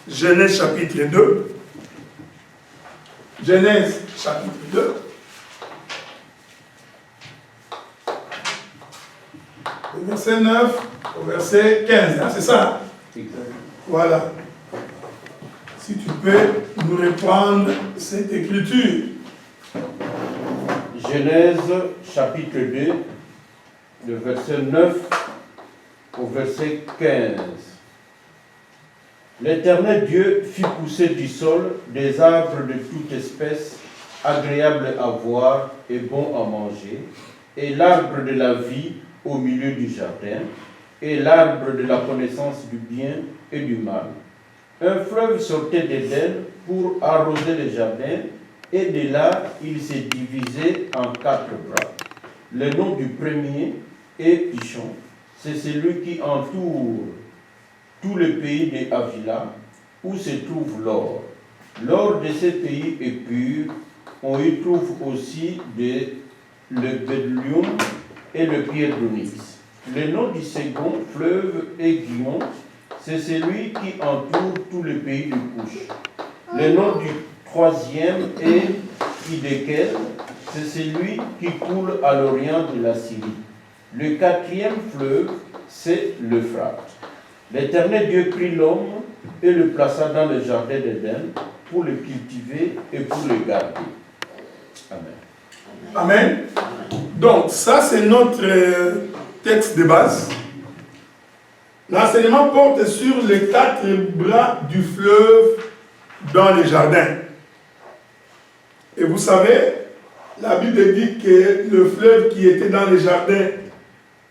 Genèse chapitre 2. Genèse chapitre 2. Le verset 9 au verset 15. Hein, c'est ça? Voilà. Si tu peux nous reprendre cette écriture. Genèse chapitre 2, le verset 9 au verset 15. L'Éternel Dieu fit pousser du sol des arbres de toute espèce, agréables à voir et bons à manger, et l'arbre de la vie au milieu du jardin, et l'arbre de la connaissance du bien et du mal. Un fleuve sortait d'Éden pour arroser le jardin, et de là il s'est divisé en 4 bras. Le nom du premier est Pichon, c'est celui qui entoure tout le pays de Havila, où se trouve l'or. L'or de ce pays est pur. On y trouve aussi le bérylium et le pierre d'onyx. Le nom du second fleuve est Guion, c'est celui qui entoure tout le pays du Couche. Le nom du troisième est Hiddekel, c'est celui qui coule à l'orient de la Syrie. Le quatrième fleuve, c'est l'Euphrate. L'Éternel Dieu prit l'homme et le plaça dans le jardin d'Éden pour le cultiver et pour le garder. Amen. Amen. Donc, ça, c'est notre texte de base. L'enseignement porte sur les 4 bras du fleuve dans les jardins. Et vous savez, la Bible dit que le fleuve qui était dans les jardins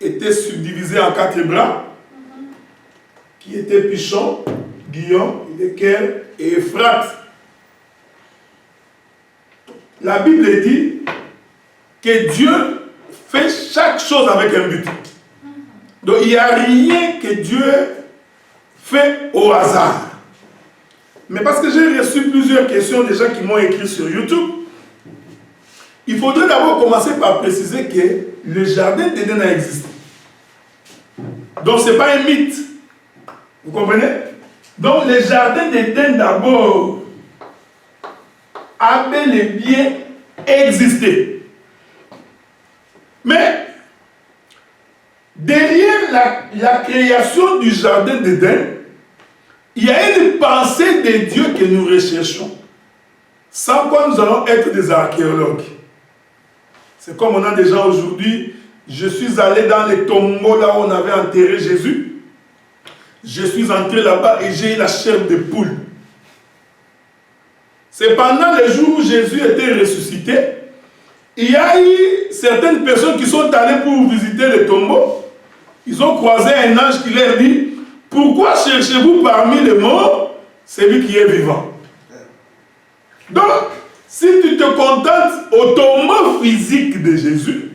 était subdivisé en 4 bras, qui étaient Pichon, Guion, Hiddekel et Euphrate. La Bible dit que Dieu fait chaque chose avec un but. Donc il n'y a rien que Dieu fait au hasard. Mais parce que j'ai reçu plusieurs questions des gens qui m'ont écrit sur YouTube, il faudrait d'abord commencer par préciser que le jardin d'Éden a existé. Donc ce n'est pas un mythe. Vous comprenez? Donc le jardin d'Éden d'abord a bel et bien existé. Mais derrière la création du jardin d'Éden, il y a une pensée de Dieu que nous recherchons, sans quoi nous allons être des archéologues. C'est comme on a des gens aujourd'hui, je suis allé dans les tombeaux là où on avait enterré Jésus. Je suis entré là-bas et j'ai eu la chair de poule. C'est pendant les jours où Jésus était ressuscité, il y a eu certaines personnes qui sont allées pour visiter les tombeaux. Ils ont croisé un ange qui leur dit, pourquoi cherchez-vous parmi les morts celui qui est vivant? Donc, si tu te contentes au tombeau physique de Jésus,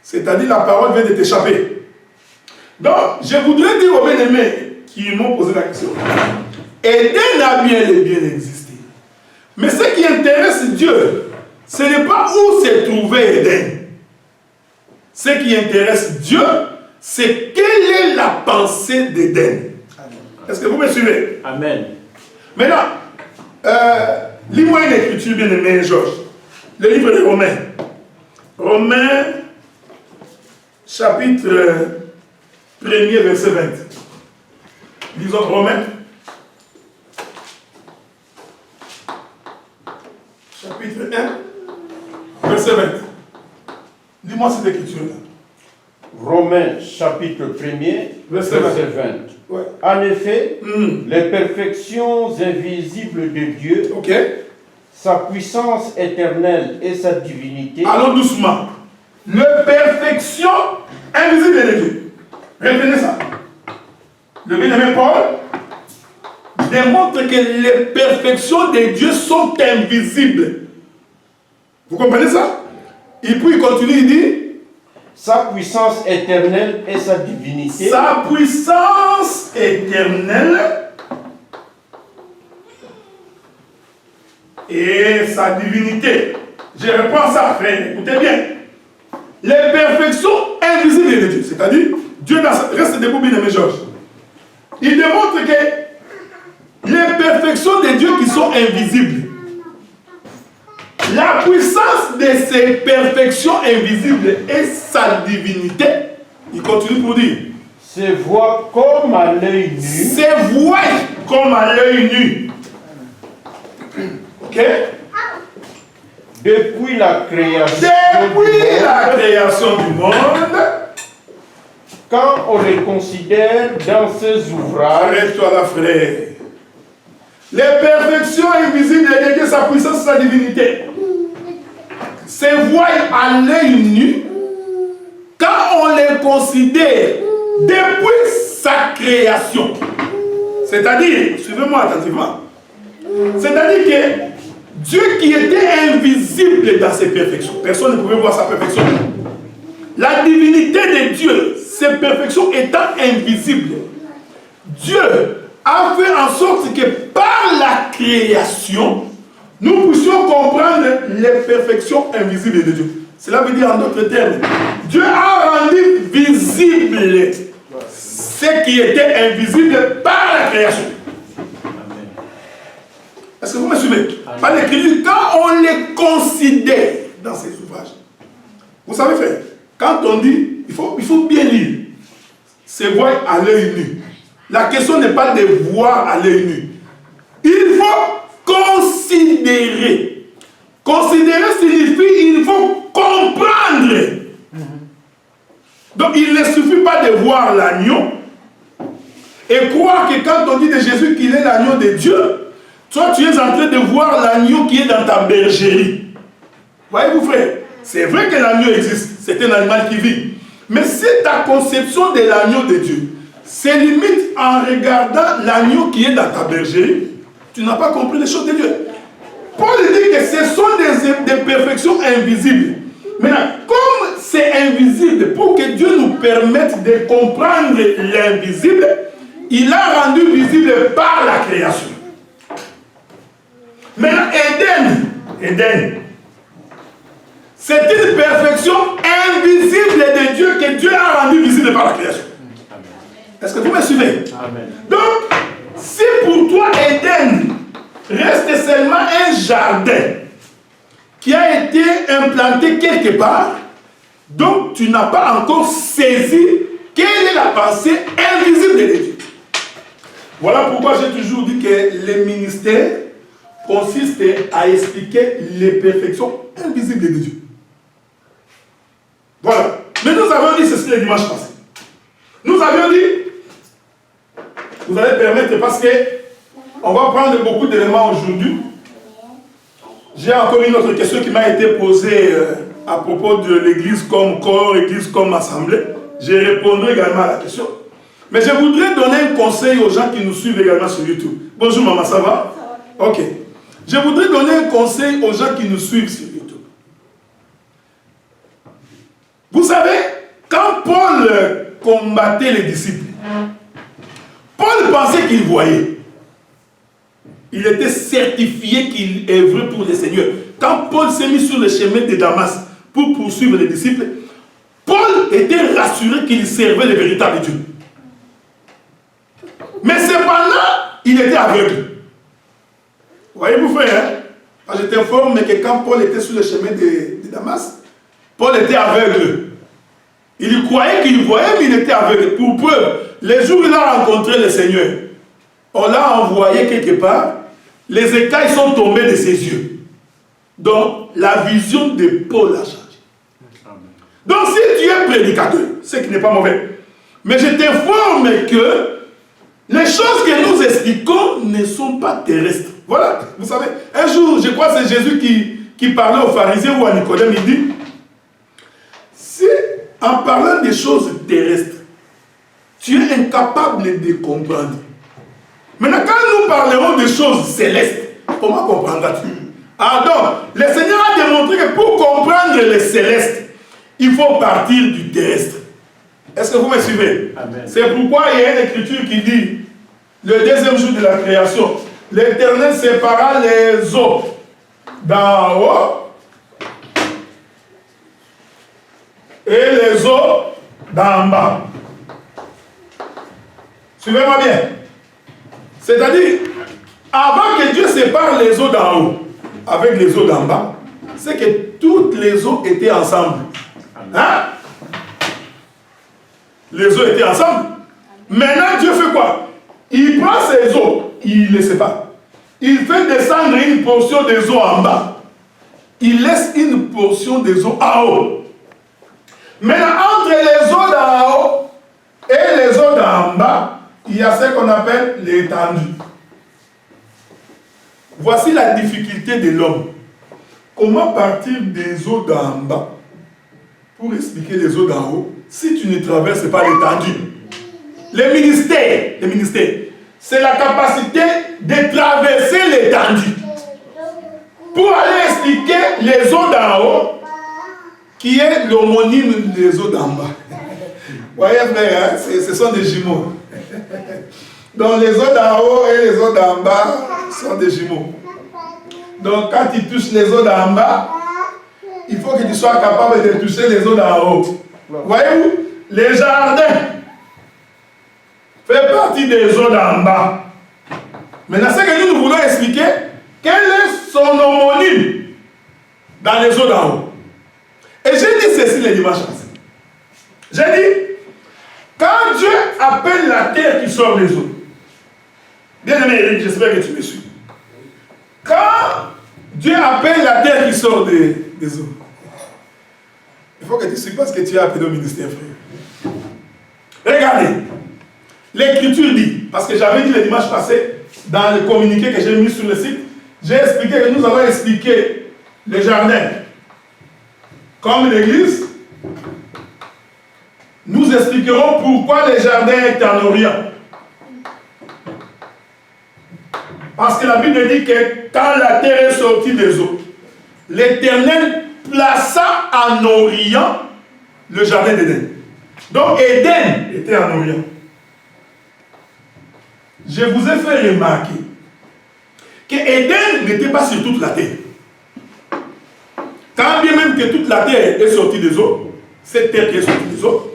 c'est-à-dire la parole vient de t'échapper. Donc, je voudrais dire aux bien-aimés qui m'ont posé la question, Éden a bien et bien existé. Mais ce qui intéresse Dieu, ce n'est pas où se trouvait Éden. Ce qui intéresse Dieu, c'est quelle est la pensée d'Éden. Est-ce que vous me suivez? Amen. Maintenant, lis-moi une écriture bien aimée, Georges. Le livre de Romains. Romains, chapitre 1er, verset 20. Disons Romains. Chapitre 1, verset 20. Dis-moi cette écriture-là. Romains chapitre 1er, verset 20. Ouais. En effet, les perfections invisibles de Dieu, sa puissance éternelle et sa divinité. Allons doucement. Les perfections invisibles de Dieu. Retenez ça. Le bien-aimé Paul démontre que les perfections de Dieu sont invisibles. Vous comprenez ça? Et puis il continue, il dit, sa puissance éternelle et sa divinité. Sa puissance éternelle et sa divinité. Je reprends ça, frère. Écoutez bien. Les perfections invisibles de Dieu. C'est-à-dire, Dieu reste debout, bien aimé Georges. Il démontre que les perfections invisibles. La puissance de ces perfections invisibles et sa divinité, il continue pour dire, se voit comme à l'œil nu. Se voit comme à l'œil nu. Ok? Depuis la création. Depuis la création du monde. Quand on les considère dans ces ouvrages. Arrête-toi là, frère. Les perfections invisibles de Dieu, sa puissance, sa divinité, se voient à l'œil nu quand on les considère depuis sa création. C'est-à-dire, suivez-moi attentivement, c'est-à-dire que Dieu qui était invisible dans ses perfections, personne ne pouvait voir sa perfection. La divinité de Dieu, ses perfections étant invisibles, Dieu a fait en sorte que par la création, nous puissions comprendre les perfections invisibles de Dieu. Cela veut dire en d'autres termes, Dieu a rendu visible ce qui était invisible par la création. Est-ce que vous me suivez? Par l'écriture, quand on les considère dans ces ouvrages, vous savez faire, quand on dit, il faut bien lire, c'est voir à l'œil nu. La question n'est pas de voir à l'œil nu. Il faut considérer. Considérer signifie il faut comprendre. Donc il ne suffit pas de voir l'agneau et croire que quand on dit de Jésus qu'il est l'agneau de Dieu, toi tu es en train de voir l'agneau qui est dans ta bergerie. Voyez-vous frère, c'est vrai que l'agneau existe, c'est un animal qui vit. Mais si ta conception de l'agneau de Dieu se limite en regardant l'agneau qui est dans ta bergerie, tu n'as pas compris les choses de Dieu. Paul dit que ce sont des perfections invisibles. Maintenant, comme c'est invisible, pour que Dieu nous permette de comprendre l'invisible, il a rendu visible par la création. Maintenant, Éden, c'est une perfection invisible de Dieu que Dieu a rendu visible par la création. Est-ce que vous me suivez? Amen. Donc, si pour toi Éden reste seulement un jardin qui a été implanté quelque part, donc tu n'as pas encore saisi quelle est la pensée invisible de Dieu. Voilà pourquoi j'ai toujours dit que le ministère consiste à expliquer les perfections invisibles de Dieu. Voilà. Mais nous avons dit ceci le dimanche passé. Nous avions dit, vous allez permettre parce que on va prendre beaucoup d'éléments aujourd'hui. J'ai encore une autre question qui m'a été posée à propos de l'église comme corps, église comme assemblée. Je répondrai également à la question. Mais je voudrais donner un conseil aux gens qui nous suivent également sur YouTube. Bonjour maman, ça va? Ok. Je voudrais donner un conseil aux gens qui nous suivent sur YouTube. Vous savez, quand Paul combattait les disciples, Paul pensait qu'il voyait. Il était certifié qu'il œuvrait pour le Seigneur. Quand Paul s'est mis sur le chemin de Damas pour poursuivre les disciples, Paul était rassuré qu'il servait le véritable Dieu. Mais cependant, il était aveugle. Voyez-vous frère, hein? Je t'informe que quand Paul était sur le chemin de Damas, Paul était aveugle. Il croyait qu'il voyait, mais il était aveugle. Pour preuve, les jours où il a rencontré le Seigneur, on l'a envoyé quelque part, les écailles sont tombées de ses yeux. Donc, la vision de Paul a changé. Donc, si tu es prédicateur, ce qui n'est pas mauvais, mais je t'informe que les choses que nous expliquons ne sont pas terrestres. Voilà, vous savez, un jour, je crois que c'est Jésus qui parlait aux pharisiens ou à Nicodème, il dit, si en parlant des choses terrestres, tu es incapable de comprendre. Maintenant, quand nous parlerons des choses célestes, comment comprendras-tu? Ah donc, le Seigneur a démontré que pour comprendre les célestes, il faut partir du terrestre. Est-ce que vous me suivez? C'est pourquoi il y a une écriture qui dit, le deuxième jour de la création, l'Éternel sépara les eaux d'en haut et les eaux d'en bas. Suivez-moi bien. C'est-à-dire, avant que Dieu sépare les eaux d'en haut avec les eaux d'en bas, c'est que toutes les eaux étaient ensemble. Hein? Les eaux étaient ensemble. Maintenant, Dieu fait quoi? Il prend ces eaux, il les sépare. Il fait descendre une portion des eaux en bas. Il laisse une portion des eaux en haut. Maintenant, entre les eaux d'en haut et les eaux d'en bas, il y a ce qu'on appelle l'étendue. Voici la difficulté de l'homme. Comment partir des eaux d'en bas pour expliquer les eaux d'en haut si tu ne traverses pas l'étendue? Le ministère, c'est la capacité de traverser l'étendue pour aller expliquer les eaux d'en haut qui est l'homonyme des eaux d'en bas. Vous voyez frère, hein? Ce sont des jumeaux. Donc les eaux d'en haut et les eaux d'en bas sont des jumeaux. Donc quand tu touches les eaux d'en bas, il faut que tu sois capable de toucher les eaux d'en haut. Voyez-vous, les jardins fait partie des eaux d'en bas. Maintenant, ce que nous voulons expliquer, quel est son homonyme dans les eaux d'en haut. Et j'ai dit ceci le dimanche passé. J'ai dit, quand Dieu appelle la terre qui sort des eaux, bien aimé Eric, j'espère que tu me suis. Quand Dieu appelle la terre qui sort des eaux, il faut que tu suives parce que tu as appelé au ministère, frère. Regardez, l'écriture dit, parce que j'avais dit le dimanche passé, dans le communiqué que j'ai mis sur le site, j'ai expliqué que nous allons expliquer le jardin comme l'église. Nous expliquerons pourquoi le jardin est en Orient. Parce que la Bible dit que quand la terre est sortie des eaux, l'Éternel plaça en Orient le jardin d'Éden. Donc Éden était en Orient. Je vous ai fait remarquer que Éden n'était pas sur toute la terre. Quand bien même que toute la terre est sortie des eaux, cette terre qui est sortie des eaux,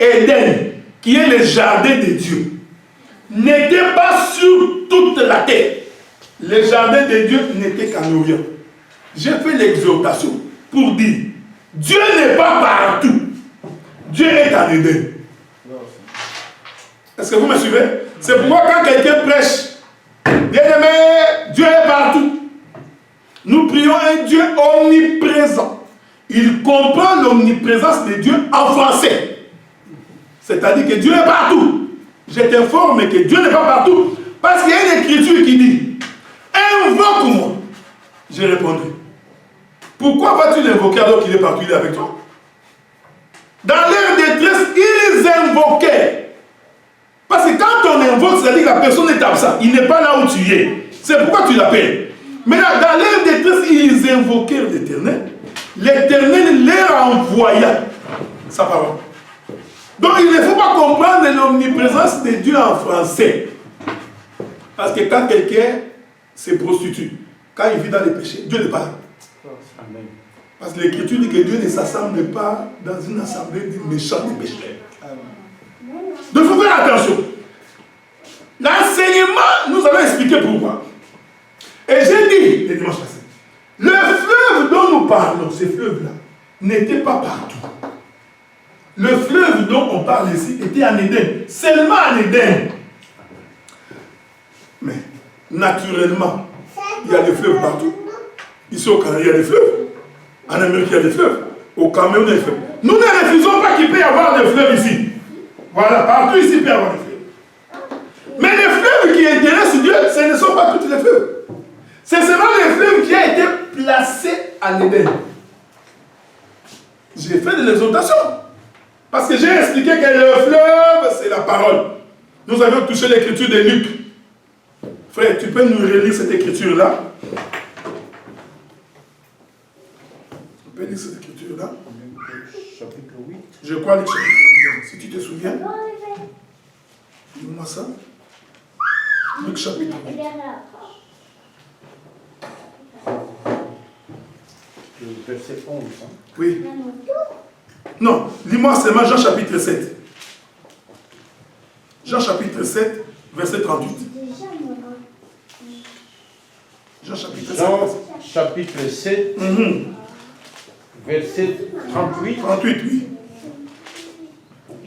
Éden, qui est le jardin de Dieu, n'était pas sur toute la terre. Le jardin de Dieu n'était qu'en Orient. J'ai fait l'exhortation pour dire, Dieu n'est pas partout. Dieu est en Éden. Est-ce que vous me suivez? C'est pourquoi quand quelqu'un prêche, bien aimé, Dieu est partout. Nous prions un Dieu omniprésent. Il comprend l'omniprésence de Dieu en français. C'est-à-dire que Dieu est partout. Je t'informe que Dieu n'est pas partout. Parce qu'il y a une écriture qui dit, invoque-moi. Je répondrai. Pourquoi vas-tu l'invoquer alors qu'il est partout, il est avec toi? Dans leur détresse, ils invoquaient. Parce que quand on invoque, c'est-à-dire que la personne est absente. Il n'est pas là où tu es. C'est pourquoi tu l'appelles. Maintenant, dans leur détresse, ils invoquèrent l'Éternel. L'Éternel leur envoya sa parole. Donc, il ne faut pas comprendre l'omniprésence de Dieu en français. Parce que quand quelqu'un se prostitue, quand il vit dans les péchés, Dieu n'est pas là. Amen. Parce que l'Écriture dit que Dieu ne s'assemble pas dans une assemblée de méchants et pécheurs. Donc il faut faire attention. L'enseignement, nous allons expliquer pourquoi. Et j'ai dit, le dimanche passé, le fleuve dont nous parlons, ce fleuve-là, n'était pas partout. Le fleuve dont on parle ici était en Éden, seulement en Éden. Mais, naturellement, il y a des fleuves partout. Ici au Canada, il y a des fleuves. En Amérique, il y a des fleuves. Au Cameroun, il y a des fleuves. Nous ne refusons pas qu'il peut y avoir des fleuves ici. Voilà, partout ici, il peut y avoir des fleuves. Mais les fleuves qui intéressent Dieu, ce ne sont pas tous les fleuves. C'est seulement les fleuves qui ont été placés en Éden. J'ai fait de l'exhortation. Parce que j'ai expliqué que le fleuve, c'est la parole. Nous avons touché l'écriture de Luc. Frère, tu peux nous relire cette écriture-là? Tu peux lire cette écriture-là? Chapitre 8. Je crois Luc chapitre 8. Si tu te souviens. Dis-moi ça. Luc chapitre 8. Verset 11. Hein? Oui. Non, lis-moi seulement Jean chapitre 7. Jean chapitre 7, verset 38. Jean chapitre 7, verset 38. 38, oui.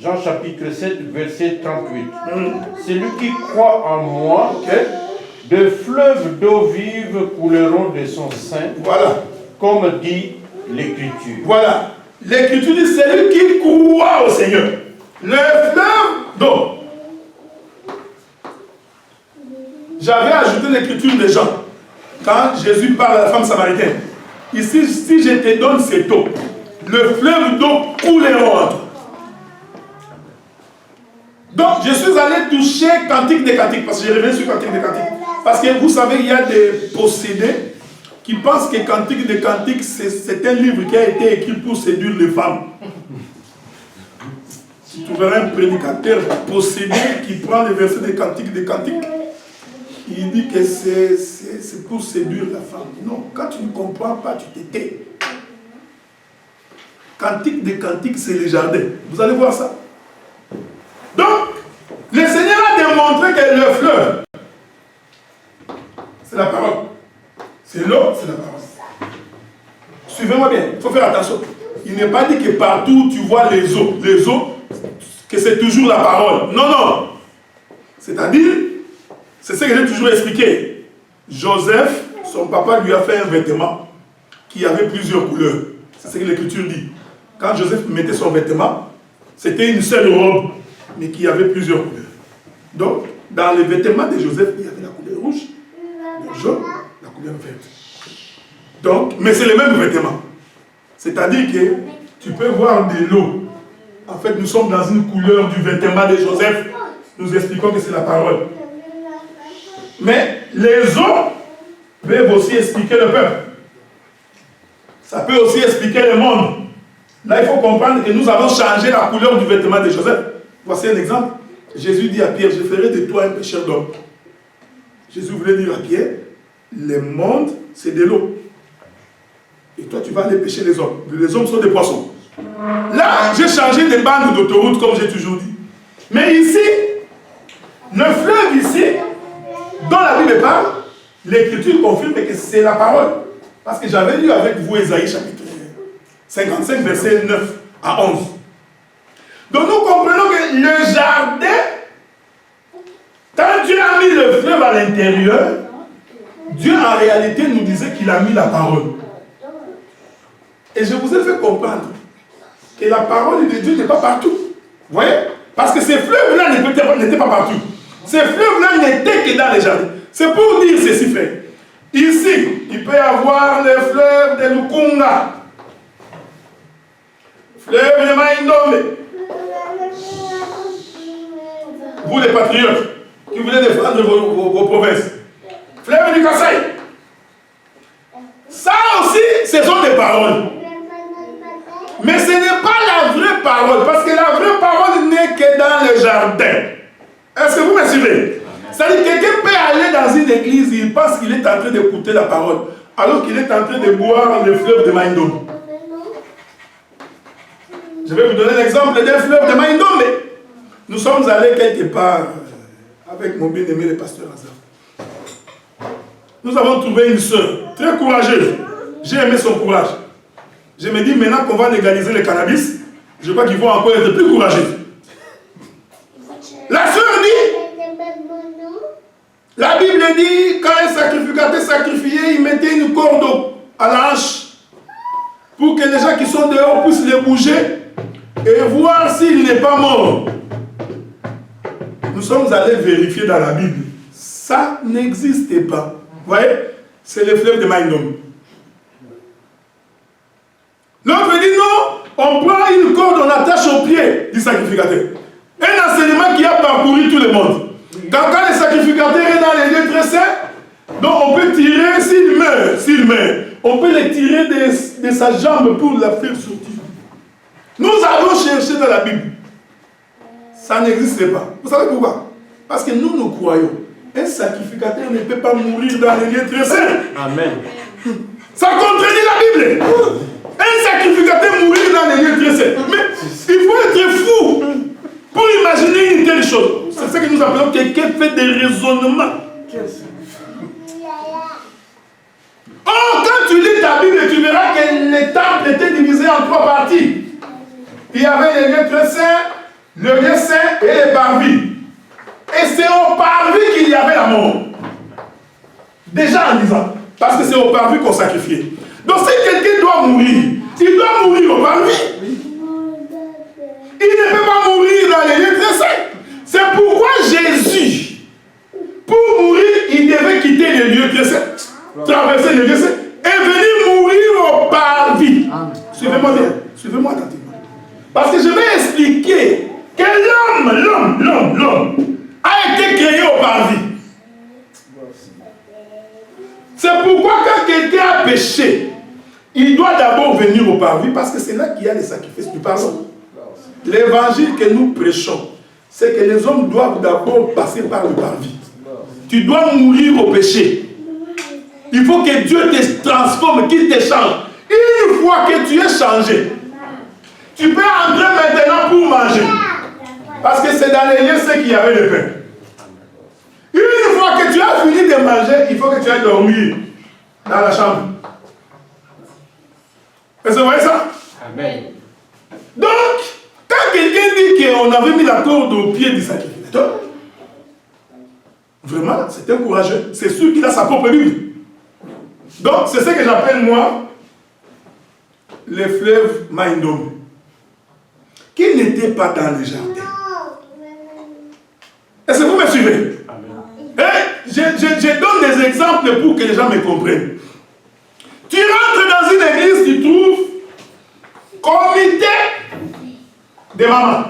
Jean chapitre 7, verset 38. Celui qui croit en moi, de fleuves d'eau vive couleront de son sein. Voilà. Comme dit l'Écriture. Voilà. L'Écriture dit celui qui croit au Seigneur. Le fleuve d'eau. J'avais ajouté l'Écriture des gens. Quand Jésus parle à la femme samaritaine. Ici, si je te donne cette eau, le fleuve d'eau couleront en toi. Donc, je suis allé toucher Cantique des Cantiques, parce que j'ai revenu sur Cantique des Cantiques. Parce que vous savez, il y a des possédés qui pensent que Cantique des Cantiques, c'est un livre qui a été écrit pour séduire les femmes. Si tu verras un prédicateur possédé qui prend les versets des Cantiques, il dit que c'est pour séduire la femme. Non, quand tu ne comprends pas, tu te tais. Cantique des Cantiques, c'est les jardins. Vous allez voir ça. Donc, le Seigneur a démontré que le fleuve, c'est la parole. C'est l'eau, c'est la parole. Suivez-moi bien, il faut faire attention. Il n'est pas dit que partout tu vois les eaux, que c'est toujours la parole. Non, non. C'est-à-dire, c'est ce que j'ai toujours expliqué. Joseph, son papa lui a fait un vêtement qui avait plusieurs couleurs. C'est ce que l'Écriture dit. Quand Joseph mettait son vêtement, c'était une seule robe, mais qui avait plusieurs couleurs. Donc, dans les vêtements de Joseph, il y avait la couleur rouge, le jaune, la couleur verte. Donc, mais c'est les mêmes vêtements. C'est-à-dire que tu peux voir de l'eau. En fait, nous sommes dans une couleur du vêtement de Joseph. Nous expliquons que c'est la parole. Mais les eaux peuvent aussi expliquer le peuple. Ça peut aussi expliquer le monde. Là, il faut comprendre que nous avons changé la couleur du vêtement de Joseph. Voici un exemple. Jésus dit à Pierre, je ferai de toi un pêcheur d'hommes. Jésus voulait dire à Pierre, le monde, c'est de l'eau. Et toi, tu vas aller pêcher les hommes. Les hommes sont des poissons. Là, j'ai changé de bande d'autoroute, comme j'ai toujours dit. Mais ici, le fleuve ici, dont la Bible parle, l'Écriture confirme que c'est la parole. Parce que j'avais lu avec vous Ésaïe chapitre 55, verset 9 à 11. Donc nous comprenons que le jardin, quand Dieu a mis le fleuve à l'intérieur, Dieu en réalité nous disait qu'il a mis la parole. Et je vous ai fait comprendre que la parole de Dieu n'est pas partout. Vous voyez? Parce que ces fleuves-là n'étaient pas partout. Ces fleuves-là n'étaient que dans les jardins. C'est pour dire ceci, frère. Ici, il peut y avoir le fleuve de Lukunga, fleuve de Maïndombe. Vous les patriotes qui voulez défendre vos provinces. Fleuve du Kassai. Ça aussi, ce sont des paroles. Mais ce n'est pas la vraie parole, parce que la vraie parole n'est que dans le jardin. Est-ce que vous me suivez? C'est-à-dire que quelqu'un peut aller dans une église, il pense qu'il est en train d'écouter la parole, alors qu'il est en train de boire le fleuve de Maïndombe. Je vais vous donner l'exemple d'un fleuve de Maïndombe. Nous sommes allés quelque part avec mon bien-aimé le pasteur Hazard. Nous avons trouvé une sœur très courageuse. J'ai aimé son courage. Je me dis, maintenant qu'on va légaliser le cannabis, je crois qu'il faut encore être plus courageux. La sœur dit, la Bible dit, quand un sacrificateur sacrifiait, il mettait une corde à la hanche pour que les gens qui sont dehors puissent les bouger et voir s'il n'est pas mort. Nous sommes allés vérifier dans la Bible. Ça n'existait pas. Vous voyez? C'est le fleuve de Maïndombe. L'autre dit non, on prend une corde, on attache au pied du sacrificateur. Un enseignement qui a parcouru tout le monde. Quand le sacrificateur est dans les lieux très saints, donc on peut tirer s'il meurt, on peut le tirer de sa jambe pour la faire sortir. Nous avons cherché dans la Bible. Ça n'existait pas. Vous savez pourquoi? Parce que nous croyons. Un sacrificateur ne peut pas mourir dans les lieux très saints. Amen. Ça contredit la Bible. Un sacrificateur mourir dans les lieux très saints. Mais il faut être fou pour imaginer une telle chose. C'est ce que nous appelons quelqu'un fait des raisonnements. que le temple était divisé en 3 parties. Il y avait les lieux très saints, le lieu saint et les parvis. Et c'est au parvis qu'il y avait la mort. Déjà en disant, parce que c'est au parvis qu'on sacrifiait. Donc si quelqu'un doit mourir, il doit mourir au parvis. Il ne peut pas mourir dans les lieux très saints. C'est pourquoi Jésus, pour mourir, il devait quitter les lieux très saints, traverser les lieux saints et venir mourir au parvis. Suivez-moi bien, suivez-moi attentivement. Parce que je vais expliquer que l'homme a été créé au parvis. C'est pourquoi quand quelqu'un a péché, il doit d'abord venir au parvis parce que c'est là qu'il y a les sacrifices du pardon. L'évangile que nous prêchons, c'est que les hommes doivent d'abord passer par le parvis. Tu dois mourir au péché. Il faut que Dieu te transforme, qu'il te change. Une fois que tu es changé, tu peux entrer maintenant pour manger. Parce que c'est dans les lieux ceux qui avaient le pain. Une fois que tu as fini de manger, il faut que tu ailles dormir dans la chambre. Est-ce que vous voyez ça? Amen. Donc, quand quelqu'un dit qu'on avait mis la corde au pied du sacrificateur, vraiment, c'est un courageux. C'est sûr qu'il a sa propre Bible. Donc, c'est ce que j'appelle, moi, les fleuves Maïndom, qui n'étaient pas dans les jardins. Est-ce que vous me suivez? Je donne des exemples pour que les gens me comprennent. Tu rentres dans une église, tu trouves comité de maman.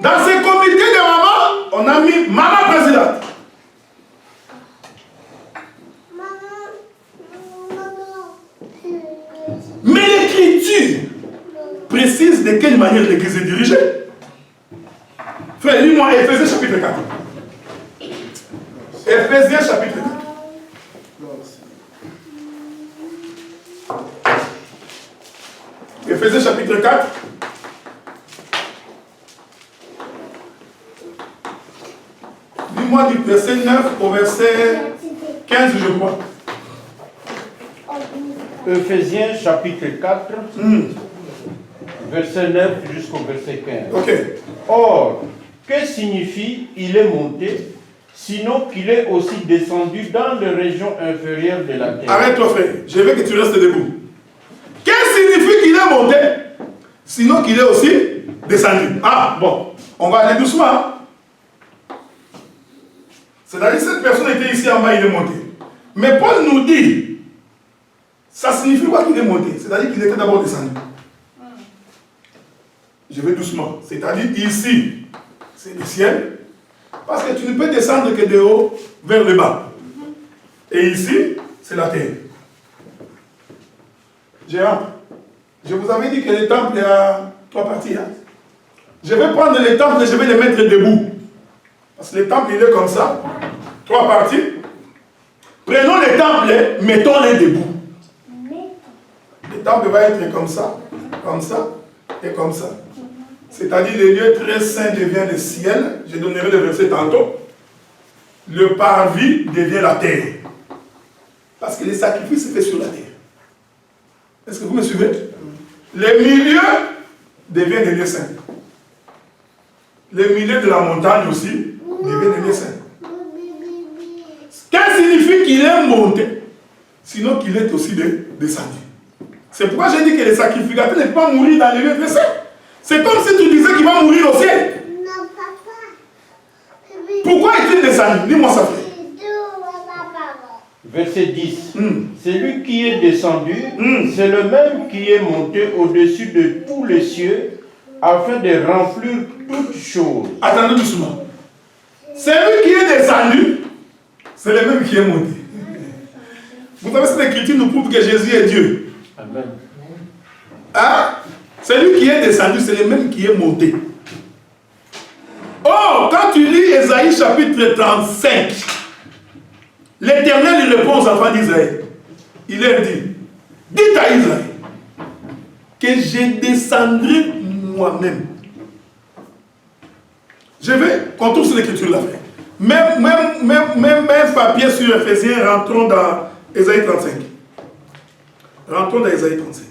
Dans ce comité de maman, on a mis maman présidente. Mais l'écriture précise de quelle manière l'église est dirigée. Frère, lis-moi Éphésiens chapitre 4. Éphésiens chapitre 4. Éphésiens chapitre 4. Lis-moi du verset 9 au verset 15, je crois. Éphésiens chapitre 4, verset 9 jusqu'au verset 15. Ok. Or, que signifie il est monté, sinon qu'il est aussi descendu dans les régions inférieures de la terre? Arrête-toi, frère. Je veux que tu restes debout. Qu'est-ce que signifie qu'il est monté, sinon qu'il est aussi descendu? Ah, bon. On va aller doucement. Hein? C'est-à-dire que cette personne était ici en bas, il est monté. Mais Paul nous dit, ça signifie quoi qu'il est monté? C'est-à-dire qu'il était d'abord descendu. Je vais doucement. C'est-à-dire ici, c'est le ciel. Parce que tu ne peux descendre que de haut vers le bas. Et ici, c'est la terre. Je vous avais dit que le temple a 3 parties. Hein? Je vais prendre le temple et je vais le mettre debout. Parce que le temple, il est comme ça. 3 parties. Prenons le temple, mettons-le debout. Le temple va être comme ça et comme ça. C'est-à-dire le lieu très saint devient le ciel. Je donnerai le verset tantôt. Le parvis devient la terre. Parce que les sacrifices se fait sur la terre. Est-ce que vous me suivez? Le milieu devient le lieu saint. Le milieu de la montagne aussi devient le lieu saint. Qu'est-ce qui signifie qu'il est monté? Sinon qu'il est aussi descendu. C'est pourquoi j'ai dit que les sacrificateurs ne peuvent pas mourir dans les lieux très saints. C'est comme si tu disais qu'il va mourir au ciel. Non, papa. Pourquoi est-il descendu? Dis-moi ça. Verset 10. C'est lui qui est descendu, c'est le même qui est monté au-dessus de tous les cieux, afin de remplir toutes choses. Attendez doucement. C'est lui qui est descendu, c'est le même qui est monté. Vous savez, cette écriture nous prouve que Jésus est Dieu. Amen. Hein? Celui qui est descendu, c'est le même qui est monté. Oh, quand tu lis Ésaïe chapitre 35, l'Éternel répond aux enfants d'Israël. Il leur dit, dites à Israël que je descendrai moi-même. Je vais, contourner sur l'écriture là. Même papier sur Éphésiens, rentrons Ésaïe 35. Rentrons dans Ésaïe 35.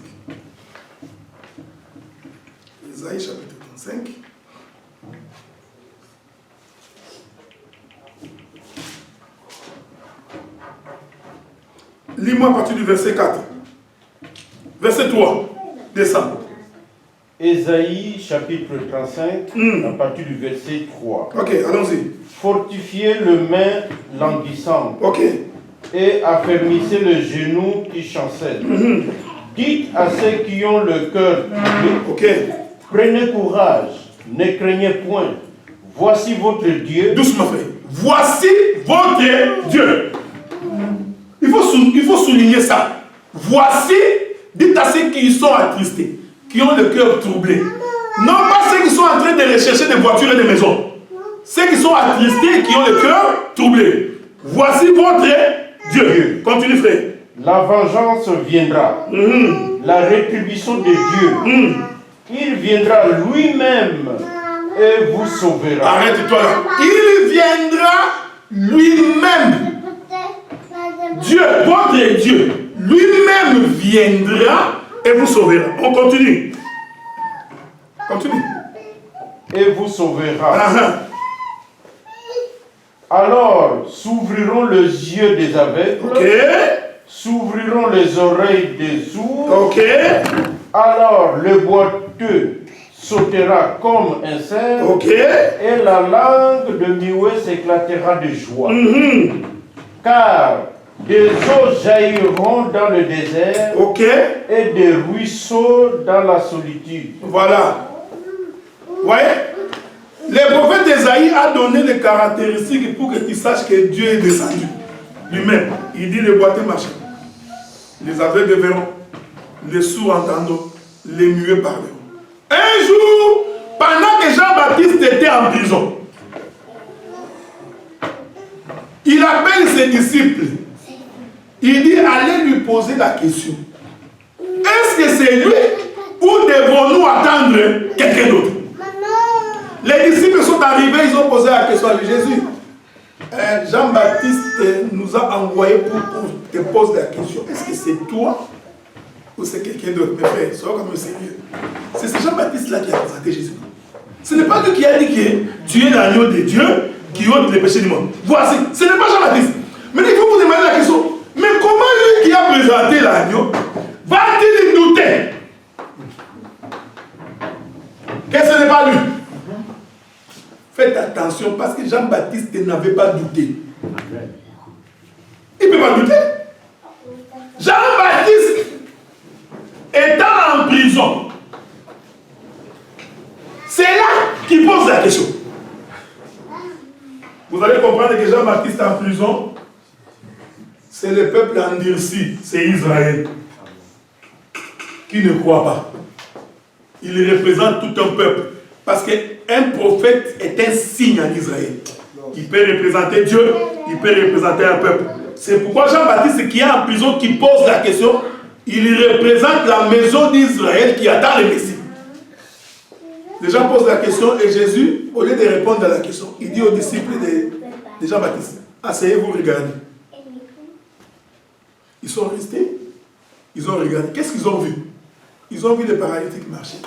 Ésaïe chapitre 35. Lis-moi à partir du verset 4. Verset 3. Descends. Ésaïe chapitre 35, à partir du verset 3. Ok, allons-y. Fortifiez le main languissante Ok. et affermissez le genou qui chancelle. Dites à ceux qui ont le cœur troublé, Ok. prenez courage, ne craignez point. Voici votre Dieu. Doucement, frère. Voici votre Dieu. Il faut souligner ça. Voici, dites à ceux qui sont attristés, qui ont le cœur troublé. Non pas ceux qui sont en train de rechercher des voitures et des maisons. Ceux qui sont attristés, qui ont le cœur troublé. Voici votre Dieu. Continue, frère. La vengeance viendra. La rétribution de Dieu. Il viendra lui-même et vous sauvera. Arrête-toi là. Il viendra lui-même. Dieu, votre Dieu, lui-même viendra et vous sauvera. On continue. Continue. Et vous sauvera. Alors s'ouvriront les yeux des aveugles. Ok. S'ouvriront les oreilles des sourds. Ok. Alors le boiteux sautera comme un cerf. Ok. Et la langue de muet s'éclatera de joie. Car des eaux jailliront dans le désert. Ok. Et des ruisseaux dans la solitude. Voilà. Vous voyez? Le prophète Ésaïe a donné les caractéristiques pour que tu saches que Dieu est descendu. Lui-même. Il dit les boiteux marcheront. Les aveugles verront. Les sourds entendront. Les muets parleront. Un jour, pendant que Jean-Baptiste était en prison, il appelle ses disciples. Il dit, allez lui poser la question. Est-ce que c'est lui ou devons-nous attendre quelqu'un d'autre? Les disciples sont arrivés, ils ont posé la question à lui. Jésus, Jean-Baptiste nous a envoyé pour qu'on te pose la question. Est-ce que c'est toi ou c'est quelqu'un d'autre? Mes frères, sois comme le Seigneur. C'est ce Jean-Baptiste-là qui a présenté Jésus. Ce n'est pas lui qui a dit que tu es l'agneau de Dieu qui ôte les péchés du monde. Voici, ce n'est pas Jean-Baptiste. Mais il faut vous demander la question. Mais comment lui qui a présenté l'agneau va-t-il douter que ce n'est pas lui? Faites attention parce que Jean-Baptiste n'avait pas douté. Il ne peut pas douter. Jean-Baptiste étant en prison, c'est là qu'il pose la question. Vous allez comprendre que Jean-Baptiste en prison, c'est le peuple endurci, c'est Israël, qui ne croit pas. Il représente tout un peuple. Parce qu'un prophète est un signe en Israël. Il peut représenter Dieu, il peut représenter un peuple. C'est pourquoi Jean-Baptiste qui est en prison, qui pose la question, il représente la maison d'Israël qui attend le Messie. Les gens posent la question et Jésus, au lieu de répondre à la question, il dit aux disciples de Jean-Baptiste, asseyez-vous, regardez. Ils sont restés, ils ont regardé. Qu'est-ce qu'ils ont vu? Ils ont vu les paralytiques marcher.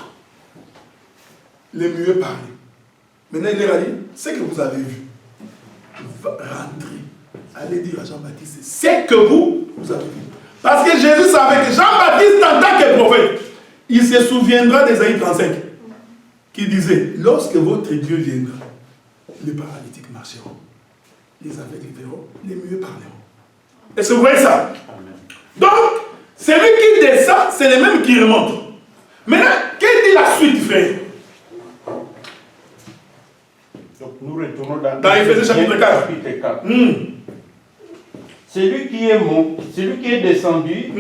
Les muets parler. Maintenant, il leur a dit, ce que vous avez vu, rentrez. Allez dire à Jean-Baptiste, c'est que vous avez vu. Parce que Jésus savait que Jean-Baptiste, en tant que prophète, il se souviendra d'Ésaïe 35, qui disait, lorsque votre Dieu viendra, les paralytiques marcheront, les aveugles verront, les muets parleront. Est-ce que vous voyez ça? Donc, celui qui descend, c'est le même qui remonte. Maintenant, quelle dit la suite, frère? Donc nous retournons dans Éphésiens chapitre 4. Celui qui est descendu,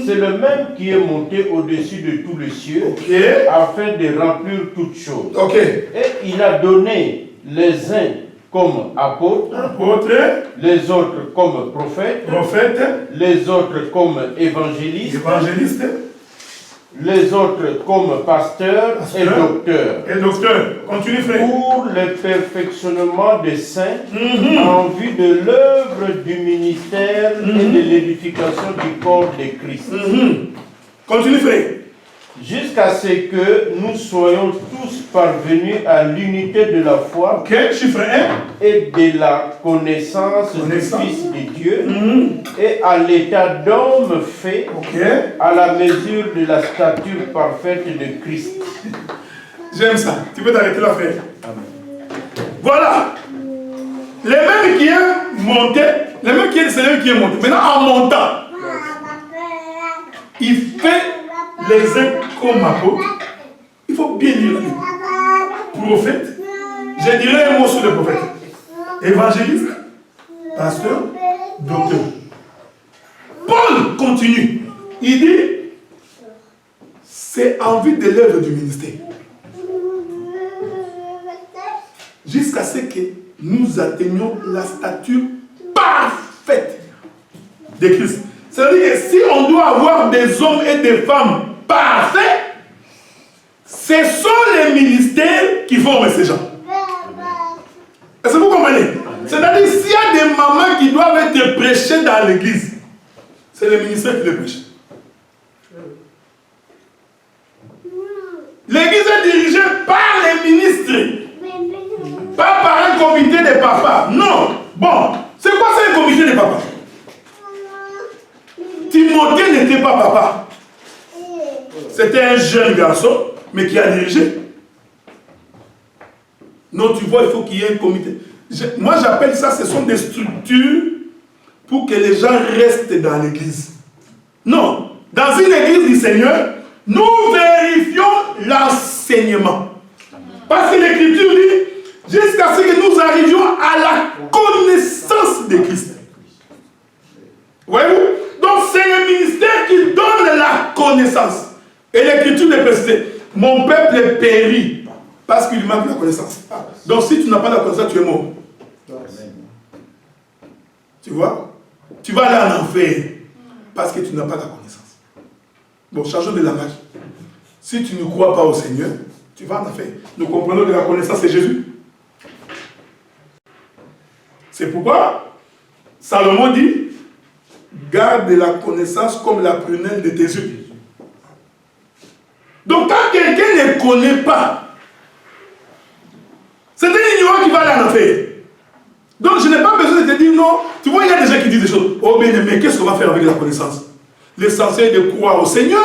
c'est le même qui est monté au-dessus de tous les cieux, afin de remplir toutes choses. Et il a donné les uns comme apôtres, les autres comme prophètes, les autres comme évangélistes, les autres comme pasteurs et docteurs. Et docteur, continue frère. Pour le perfectionnement des saints, en vue de l'œuvre du ministère et de l'édification du corps de Christ. Continue frère. Jusqu'à ce que nous soyons tous parvenus à l'unité de la foi Ok, chiffre 1. et de la connaissance du Fils de Dieu et à l'état d'homme fait Ok. à la mesure de la stature parfaite de Christ. J'aime ça. Tu peux t'arrêter là, frère. Voilà. Les mêmes qui ont monté, les mêmes qui c'est lui qui est monté. Maintenant, en montant, il fait les uns comme apôtres. Il faut bien lire la Bible. Prophète. Je dirais un mot sur le prophète. Évangéliste, pasteur, docteur. Paul continue. Il dit, c'est en vue de l'œuvre du ministère. Jusqu'à ce que nous atteignions la stature parfaite de Christ. C'est-à-dire que si on doit avoir des hommes et des femmes parfaits, ce sont les ministères qui forment ces gens. Est-ce que vous comprenez? C'est-à-dire s'il y a des mamans qui doivent être prêchées dans l'église, c'est les ministères qui les prêchent. L'église est dirigée par les ministres. Pas par un comité de papas. Non. Bon, c'est quoi ça un comité de papas? Timothée n'était pas papa. C'était un jeune garçon, mais qui a dirigé. Non, tu vois, il faut qu'il y ait un comité. Moi, j'appelle ça, ce sont des structures pour que les gens restent dans l'église. Non. Dans une église du Seigneur, nous vérifions l'enseignement. Parce que l'Écriture dit, jusqu'à ce que nous arrivions à la connaissance de Christ. Voyez-vous? Donc c'est le ministère qui donne la connaissance. Et l'Écriture est précisée. Mon peuple périt parce qu'il lui manque la connaissance. Donc si tu n'as pas la connaissance, tu es mort. Tu vois? Tu vas aller en enfer parce que tu n'as pas la connaissance. Bon, changeons de langage. Si tu ne crois pas au Seigneur, tu vas en enfer. Nous comprenons que la connaissance c'est Jésus. C'est pourquoi Salomon dit, garde la connaissance comme la prunelle de tes yeux. Donc quand quelqu'un ne connaît pas, c'est un ignorant qui va aller en enfer. Donc je n'ai pas besoin de te dire non. Tu vois, il y a des gens qui disent des choses. Oh bien aimé, qu'est-ce qu'on va faire avec la connaissance? L'essentiel est de croire au Seigneur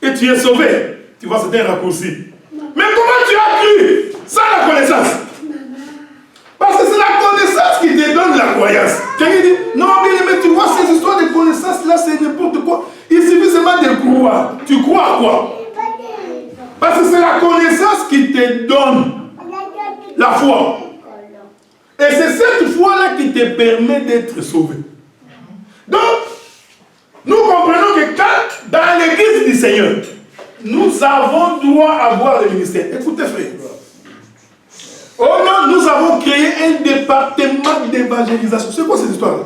et tu es sauvé. Tu vois, c'est un raccourci. Mais comment tu as cru sans la connaissance? Parce que c'est la connaissance qui te donne la croyance. Quelqu'un dit, non, mais tu vois, ces histoires de connaissance là, c'est n'importe quoi. Il suffit seulement de croire. Tu crois à quoi? Parce que c'est la connaissance qui te donne la foi. Et c'est cette foi-là qui te permet d'être sauvé. Donc, nous comprenons que quand, dans l'église du Seigneur, nous avons droit à voir le ministère. Écoutez, frère. Oh non, nous avons créé un département d'évangélisation. C'est quoi cette histoire-là?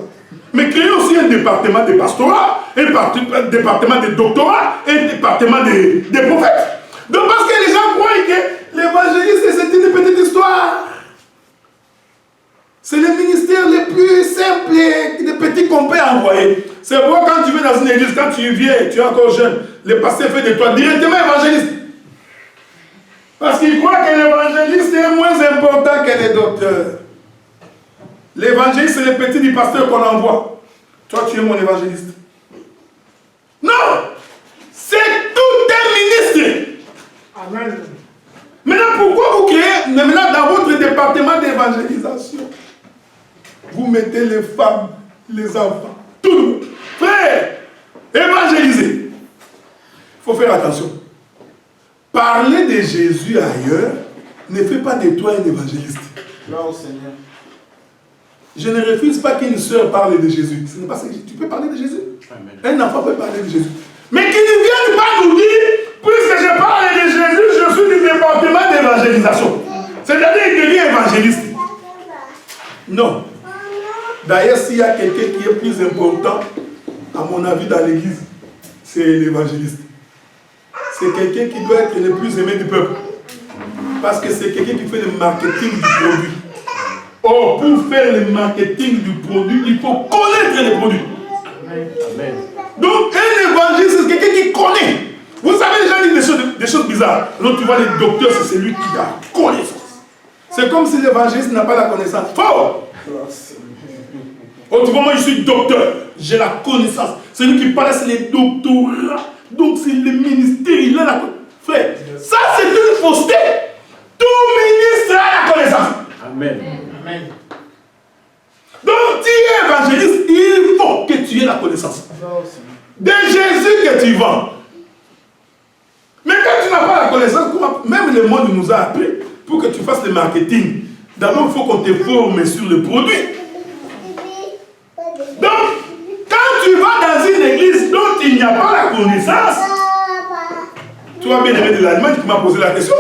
Mais créer aussi un département de pastorat, un département de doctorat, un département de prophètes. Donc parce que les gens croient que l'évangéliste c'est une petite histoire. C'est le ministère le plus simple, les petits qu'on peut envoyer. C'est pourquoi quand tu viens dans une église, quand tu viens, tu es encore jeune, le pasteur fait de toi directement évangéliste. Parce qu'il croit que l'évangéliste est moins important que les docteurs. L'évangéliste, c'est le petit du pasteur qu'on envoie. Toi, tu es mon évangéliste. Non! C'est tout un ministre. Amen. Maintenant, pourquoi vous créez, maintenant dans votre département d'évangélisation, vous mettez les femmes, les enfants, tout le monde. Frère, évangéliser. Il faut faire attention. Parler de Jésus ailleurs ne fait pas de toi un évangéliste. Là au Seigneur. Je ne refuse pas qu'une soeur parle de Jésus. Ce n'est pas ça. Tu peux parler de Jésus. Amen. Un enfant peut parler de Jésus. Mais qu'ils ne viennent pas nous dire, puisque je parle de Jésus, je suis du département d'évangélisation. C'est-à-dire qu'il devient évangéliste. Non. D'ailleurs, s'il y a quelqu'un qui est plus important, à mon avis, dans l'église, c'est l'évangéliste. c'est quelqu'un qui doit être le plus aimé du peuple. Parce que c'est quelqu'un qui fait le marketing du produit. Or, pour faire le marketing du produit, il faut connaître les produits. Amen. Donc, un évangéliste, c'est quelqu'un qui connaît. Vous savez, les gens disent des choses bizarres. Donc, tu vois, les docteurs, c'est celui qui a connaissance. C'est comme si l'évangéliste n'a pas la connaissance. Faux! Oh, tu vois, moi, je suis docteur. J'ai la connaissance. Celui qui parle, c'est les doctorats. Donc, c'est le ministère. Il a la connaissance. Frère, ça, c'est une fausseté. Tout ministre a la connaissance. Amen. Amen. Donc, tu es évangéliste, il faut que tu aies la connaissance de Jésus que tu vends. Mais quand tu n'as pas la connaissance, même le monde nous a appris pour que tu fasses le marketing. D'abord, il faut qu'on te forme sur le produit. Donc, quand tu vas dans une église dont il n'y a pas la connaissance, tu as bien aimé de l'Allemagne qui m'a posé la question.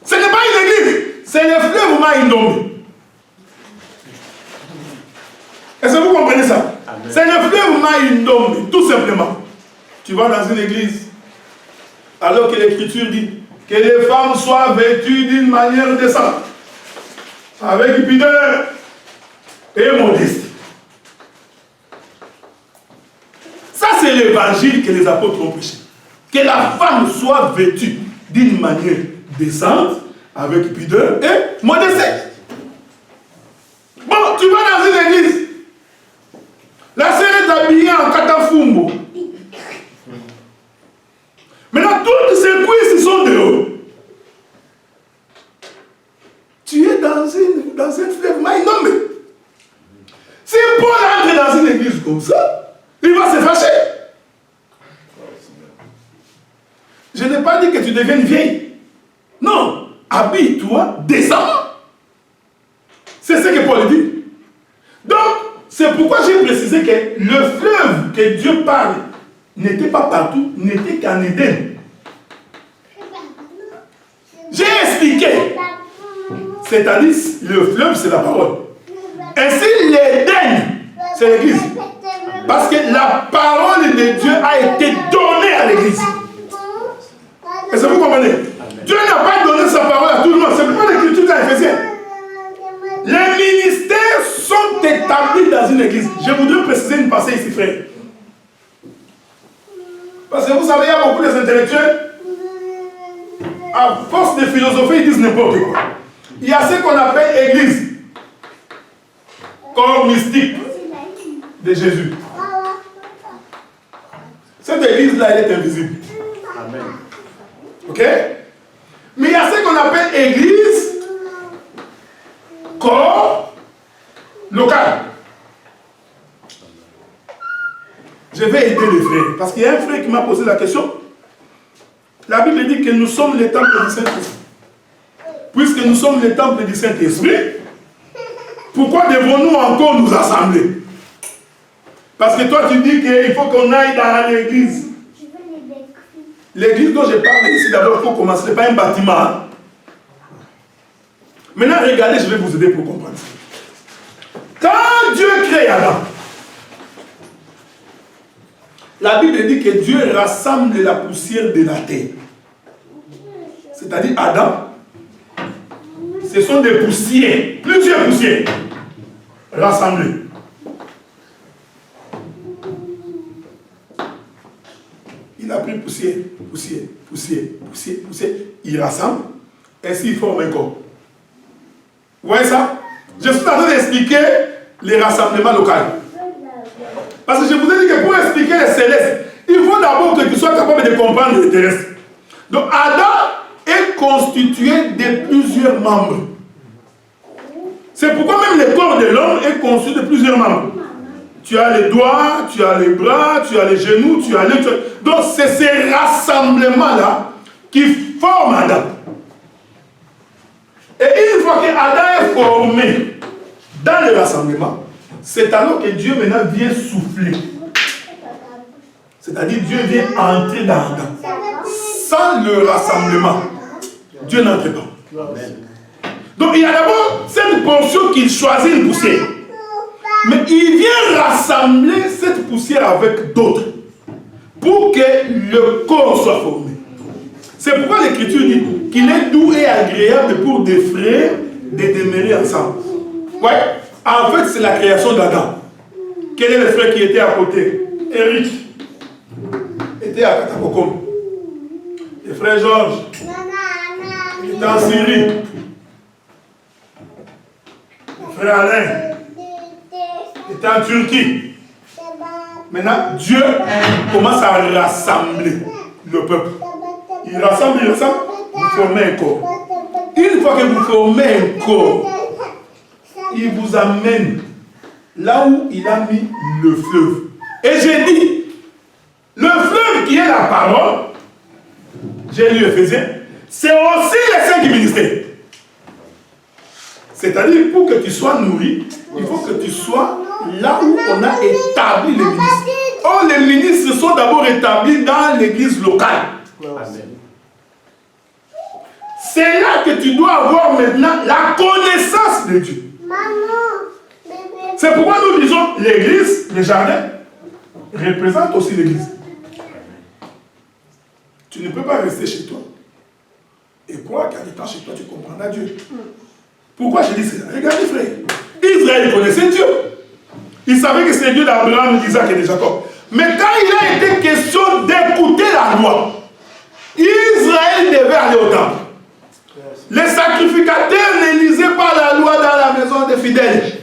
Ce n'est pas une église, c'est le fleuve Maïndombe. Est-ce que vous comprenez ça? C'est le fleuve Maïndombe, tout simplement. Tu vas dans une église, alors que l'Écriture dit que les femmes soient vêtues d'une manière décente, avec pudeur et modestie. Ça, c'est l'évangile que les apôtres ont prêché. Que la femme soit vêtue d'une manière décente, avec pudeur et modestie. Bon, tu vas dans une église. La sœur est habillée en katafumbo. Maintenant, toutes ces cuisses sont dehors. Tu es dans un fleuve Maïndombe. Si Paul entre dans une église comme ça, il va se fâcher. Je n'ai pas dit que tu deviennes vieille. Non, habille-toi décemment. C'est ce que Paul dit. Donc, c'est pourquoi j'ai précisé que le fleuve que Dieu parle n'était pas partout, n'était qu'en Éden. J'ai expliqué. C'est-à-dire, le fleuve, c'est la parole. Ainsi, l'Éden, c'est l'église. Parce que la parole de Dieu a été donnée à l'église. Est-ce que vous comprenez? Dieu n'a pas donné sa parole à tout le monde. C'est pourquoi l'Écriture dans Éphésiens. Les ministères sont établis dans une église. Je voudrais préciser une pensée ici, frère. Parce que vous savez, il y a beaucoup d'intellectuels, à force de philosophie, ils disent n'importe quoi. Il y a ce qu'on appelle église, corps mystique de Jésus. Cette église-là, elle est invisible. Amen. Ok? Mais il y a ce qu'on appelle église, corps local. Je vais aider les frères. Parce qu'il y a un frère qui m'a posé la question. La Bible dit que nous sommes les temples du Saint-Esprit. Puisque nous sommes les temples du Saint-Esprit, pourquoi devons-nous encore nous assembler? Parce que toi tu dis qu'il faut qu'on aille dans l'église. L'église dont je parle ici, d'abord, il faut commencer. Ce n'est pas un bâtiment. Hein? Maintenant, regardez, je vais vous aider pour comprendre ça. Quand Dieu crée Adam, la Bible dit que Dieu rassemble la poussière de la terre. C'est-à-dire Adam, ce sont des poussières, plusieurs poussières, rassemblées. Il a pris poussière, poussière, poussière, poussière, poussière. Il rassemble, ainsi il forme un corps. Vous voyez ça? Je suis en train d'expliquer les rassemblements locaux. Parce que je vous ai dit que pour expliquer les célestes, il faut d'abord que tu sois capable de comprendre les terrestres. Donc Adam est constitué de plusieurs membres. C'est pourquoi même le corps de l'homme est constitué de plusieurs membres. Tu as les doigts, tu as les bras, tu as les genoux, tu as les... Donc c'est ces rassemblements-là qui forment Adam. Et une fois que Adam est formé dans le rassemblement, c'est alors que Dieu maintenant vient souffler. C'est-à-dire Dieu vient entrer dans Adam. Sans le rassemblement, Dieu n'entre pas. Amen. Donc il y a d'abord cette portion qu'il choisit une poussière. Mais il vient rassembler cette poussière avec d'autres pour que le corps soit formé. C'est pourquoi l'Écriture dit qu'il est doux et agréable pour des frères de demeurer ensemble. Ouais, en fait, c'est la création d'Adam. Quel est le frère qui était à côté? Eric était à Katakokom. Le frère Georges était en Syrie. Le frère Alain était en Turquie. Maintenant, Dieu commence à rassembler le peuple. Il rassemble, vous formez un corps. Une fois que vous formez un corps, il vous amène là où il a mis le fleuve. Et j'ai dit, le fleuve qui est la parole, j'ai lu Éphésiens, c'est aussi les 5 ministères. C'est-à-dire, pour que tu sois nourri, il faut que tu sois là où on a établi les ministres. Or, les ministres sont d'abord établis dans l'église locale. Amen. C'est là que tu dois avoir maintenant la connaissance de Dieu. C'est pourquoi nous disons l'église, les jardins, représentent aussi l'église. Tu ne peux pas rester chez toi et croire qu'en étant chez toi, tu comprendras Dieu. Pourquoi je dis ça? Regardez, frère. Israël connaissait Dieu. Il savait que c'est Dieu d'Abraham, d'Isaac et de Jacob. Mais quand il a été question d'écouter la loi, Israël devait aller au temple. Les sacrificateurs ne lisaient pas la loi dans la maison des fidèles.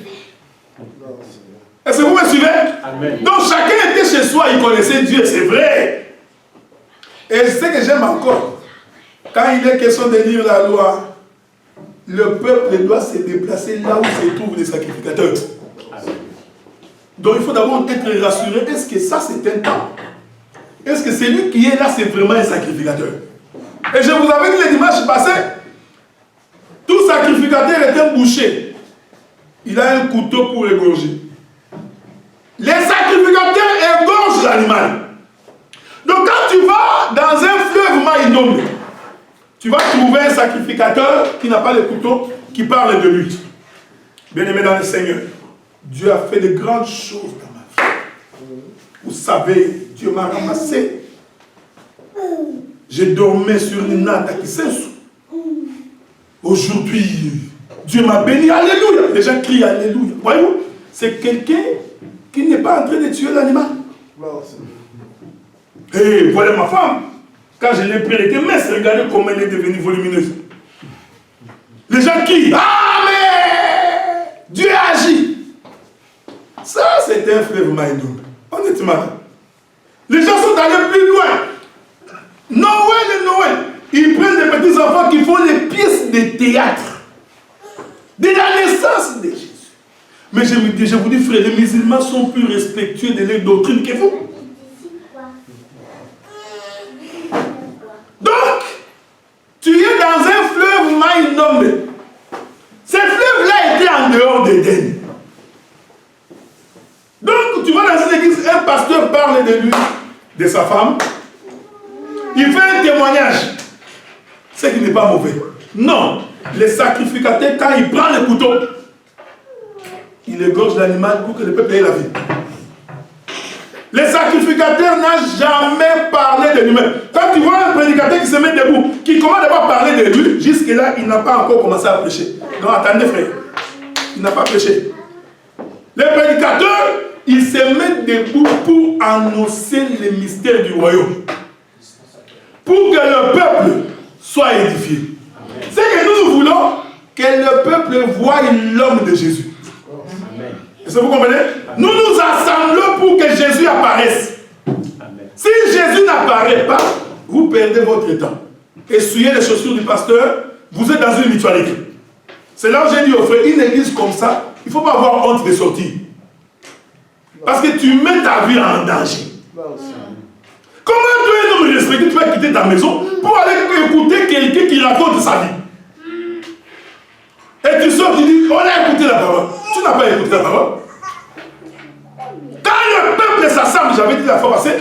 Est-ce que vous me suivez? Amen. Donc chacun était chez soi, il connaissait Dieu, c'est vrai. Et ce que j'aime encore, quand il est question de lire la loi, le peuple doit se déplacer là où se trouvent les sacrificateurs. Amen. Donc il faut d'abord être rassuré, est-ce que ça c'est un temps? Est-ce que celui qui est là c'est vraiment un sacrificateur? Et je vous avais dit le dimanche passé, tout sacrificateur est un boucher. Il a un couteau pour égorger. Les sacrificateurs égorgent l'animal. Donc quand tu vas dans un fleuve Maïdom, tu vas trouver un sacrificateur qui n'a pas le couteau, qui parle de lui. Bien-aimé dans le Seigneur, Dieu a fait de grandes choses dans ma vie. Vous savez, Dieu m'a ramassé. J'ai dormi sur une natte qui s'insout. Aujourd'hui, Dieu m'a béni. Alléluia. Les gens crient Alléluia. Voyez-vous, c'est quelqu'un qui n'est pas en train de tuer l'animal. Et voilà ma femme. Quand je l'ai pris, elle était mince. Regardez comment elle est devenue volumineuse. Les gens crient ah mais Dieu agit. Ça, c'est un fleuve Maïdou. Honnêtement. Les gens sont allés plus loin. Noël. Ils prennent des petits enfants qui font des pièces de théâtre. De la naissance de Jésus. Mais je vous dis, frère, les musulmans sont plus respectueux de leur doctrine que vous. Donc, tu es dans un fleuve Maïnombe. Ce fleuve-là était en dehors d'Éden. Donc, tu vas dans une église, un pasteur parle de lui, de sa femme. Il fait un témoignage. C'est qu'il n'est pas mauvais. Non. Les sacrificateurs, quand il prend le couteau, il égorge l'animal pour que le peuple ait la vie. Les sacrificateurs n'ont jamais parlé de lui-même. Quand tu vois un prédicateur qui se met debout, qui commence d'abord à parler de lui, jusque-là, il n'a pas encore commencé à prêcher. Non, attendez, frère. Il n'a pas prêché. Les prédicateurs, ils se mettent debout pour annoncer les mystères du royaume. Pour que le peuple soit édifié. C'est que nous voulons que le peuple voie l'homme de Jésus. Est-ce que vous comprenez? Nous nous assemblons pour que Jésus apparaisse. Amen. Si Jésus n'apparaît pas, vous perdez votre temps. Essuyez les chaussures du pasteur, vous êtes dans une mutualité. C'est là où j'ai dit au frère, une église comme ça, il ne faut pas avoir honte de sortir. Parce que tu mets ta vie en danger. Comment tu es un homme respecté, tu vas quitter ta maison pour aller écouter quelqu'un qui raconte sa vie? Et tu sors, tu dis, on a écouté la parole. Tu n'as pas écouté la parole. Quand le peuple s'assemble, j'avais dit la fois passée,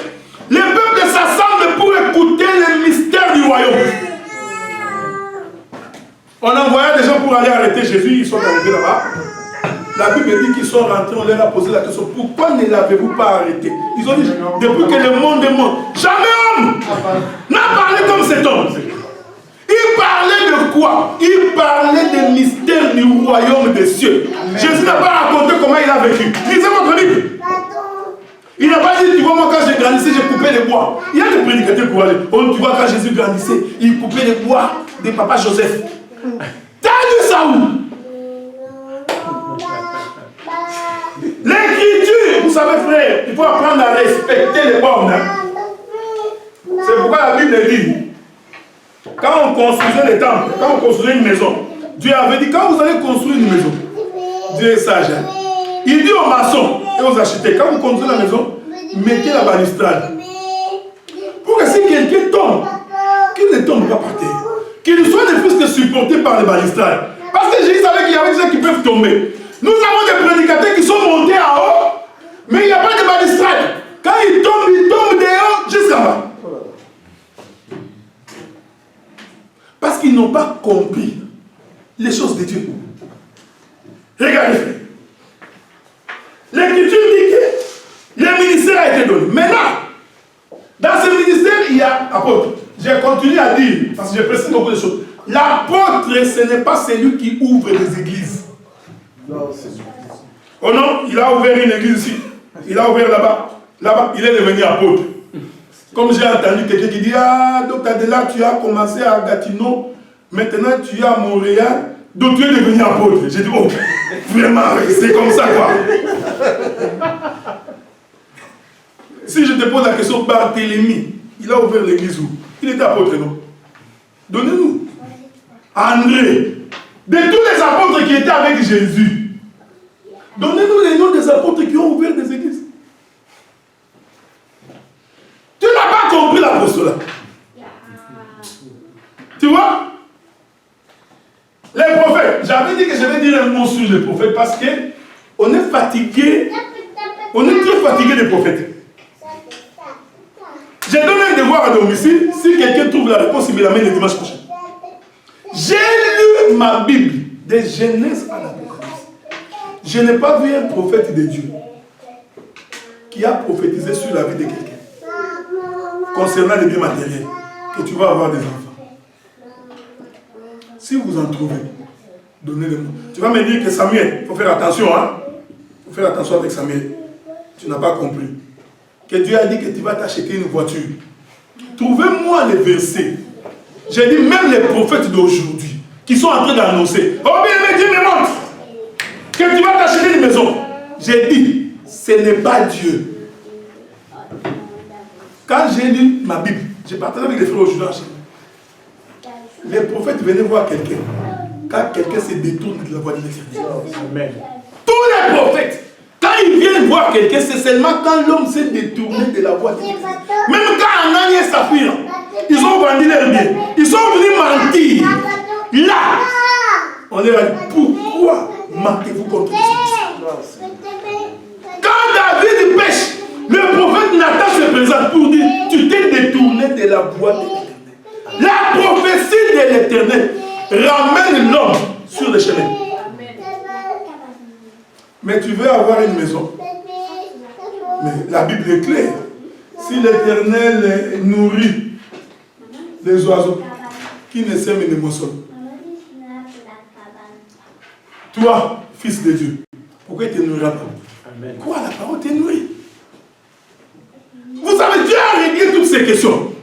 le peuple s'assemble pour écouter les mystères du royaume. On envoyait des gens pour aller arrêter Jésus, ils sont arrivés là-bas. La Bible dit qu'ils sont rentrés, on leur a posé la question, pourquoi ne l'avez-vous pas arrêté? Ils ont dit, depuis que le monde est monde, jamais homme n'a parlé comme cet homme. il parlait de quoi? Il parlait des mystères du royaume des cieux. Jésus n'a pas raconté comment il a vécu. Lisez votre Bible. Il n'a pas dit, tu vois, moi quand j'ai grandissé, j'ai coupé les bois. Il y a des prédicateurs courageux. Oh, tu vois, quand Jésus grandissait, il coupait les bois de papa Joseph. T'as lu ça où? L'écriture, vous savez frère, il faut apprendre à respecter les bornes. C'est pourquoi la Bible dit, quand on construisait les temples, quand on construisait une maison, Dieu avait dit, quand vous allez construire une maison, Dieu est sage. Hein? Il dit aux maçons et aux architectes, quand vous construisez la maison, mettez la balustrade. Pour que si quelqu'un tombe, qu'il ne tombe pas par terre. Qu'il soit ne plus que supporté par les balustrades. Parce que Jésus savait qu'il y avait des gens qui peuvent tomber. Nous avons des prédicateurs qui sont montés en haut, mais il n'y a pas de balustrade. Quand ils tombent dehors jusqu'à bas. Parce qu'ils n'ont pas compris les choses de Dieu. Regardez. L'écriture dit que le ministère a été donné. Maintenant, dans ce ministère, il y a apôtre. J'ai continué à dire, parce que j'ai précisé beaucoup de choses. L'apôtre, ce n'est pas celui qui ouvre des églises. Non, c'est ça. Oh non, il a ouvert une église ici. Il a ouvert là-bas. Là-bas, il est devenu apôtre. Comme j'ai entendu quelqu'un qui dit, ah, donc là, tu as commencé à Gatineau, maintenant tu es à Montréal, donc tu es devenu apôtre. J'ai dit, oh, vraiment, c'est comme ça, quoi. Si je te pose la question, Barthélemy, il a ouvert l'église où? Il était apôtre, non? Donnez-nous. André, de tous les apôtres qui étaient avec Jésus, donnez-nous les noms des apôtres qui ont ouvert des églises. Tu n'as pas compris l'apostolat. Tu vois? Les prophètes, j'avais dit que je vais dire un mot sur les prophètes parce qu'on est fatigué, on est très fatigué des prophètes. J'ai donné un devoir à domicile. Si quelqu'un trouve la réponse, il me l'amène le dimanche prochain. J'ai lu ma Bible, de Genèse à l'Apocalypse. Je n'ai pas vu un prophète de Dieu qui a prophétisé sur la vie de quelqu'un concernant les biens matériels, que tu vas avoir des enfants. Si vous en trouvez, donnez-le-moi. Tu vas me dire que Samuel, il faut faire attention, hein? Il faut faire attention avec Samuel. Tu n'as pas compris. Que Dieu a dit que tu vas t'acheter une voiture. Trouvez-moi les versets. J'ai dit, même les prophètes d'aujourd'hui, qui sont en train d'annoncer, oh bien, Dieu me montre que tu vas t'acheter une maison. J'ai dit, ce n'est pas Dieu. Quand j'ai lu ma Bible, j'ai partagé avec les frères aujourd'hui. Les prophètes venaient voir quelqu'un. Quand quelqu'un se détourne de la voie de l'Éternel. Tous les prophètes, quand ils viennent voir quelqu'un, c'est seulement quand l'homme s'est détourné de la voie de l'Éternel. Même quand Ananias et Saphir, ils ont vendu leur bien. Ils sont venus mentir. Là, on leur a dit, pourquoi mentez-vous contre Christ? Quand David pêche, le prophète Nathan se présente pour dire, tu t'es détourné de la voie de l'Éternel. La prophétie de l'Éternel ramène l'homme sur le chemin. Mais tu veux avoir une maison. Mais la Bible est claire. Si l'Éternel nourrit les oiseaux, qui ne sème et ne moissonne. Toi, fils de Dieu, pourquoi il ne te nourrira pas? Amen. Quoi, la parole te nourrit? Vous savez, Dieu a réglé toutes ces questions.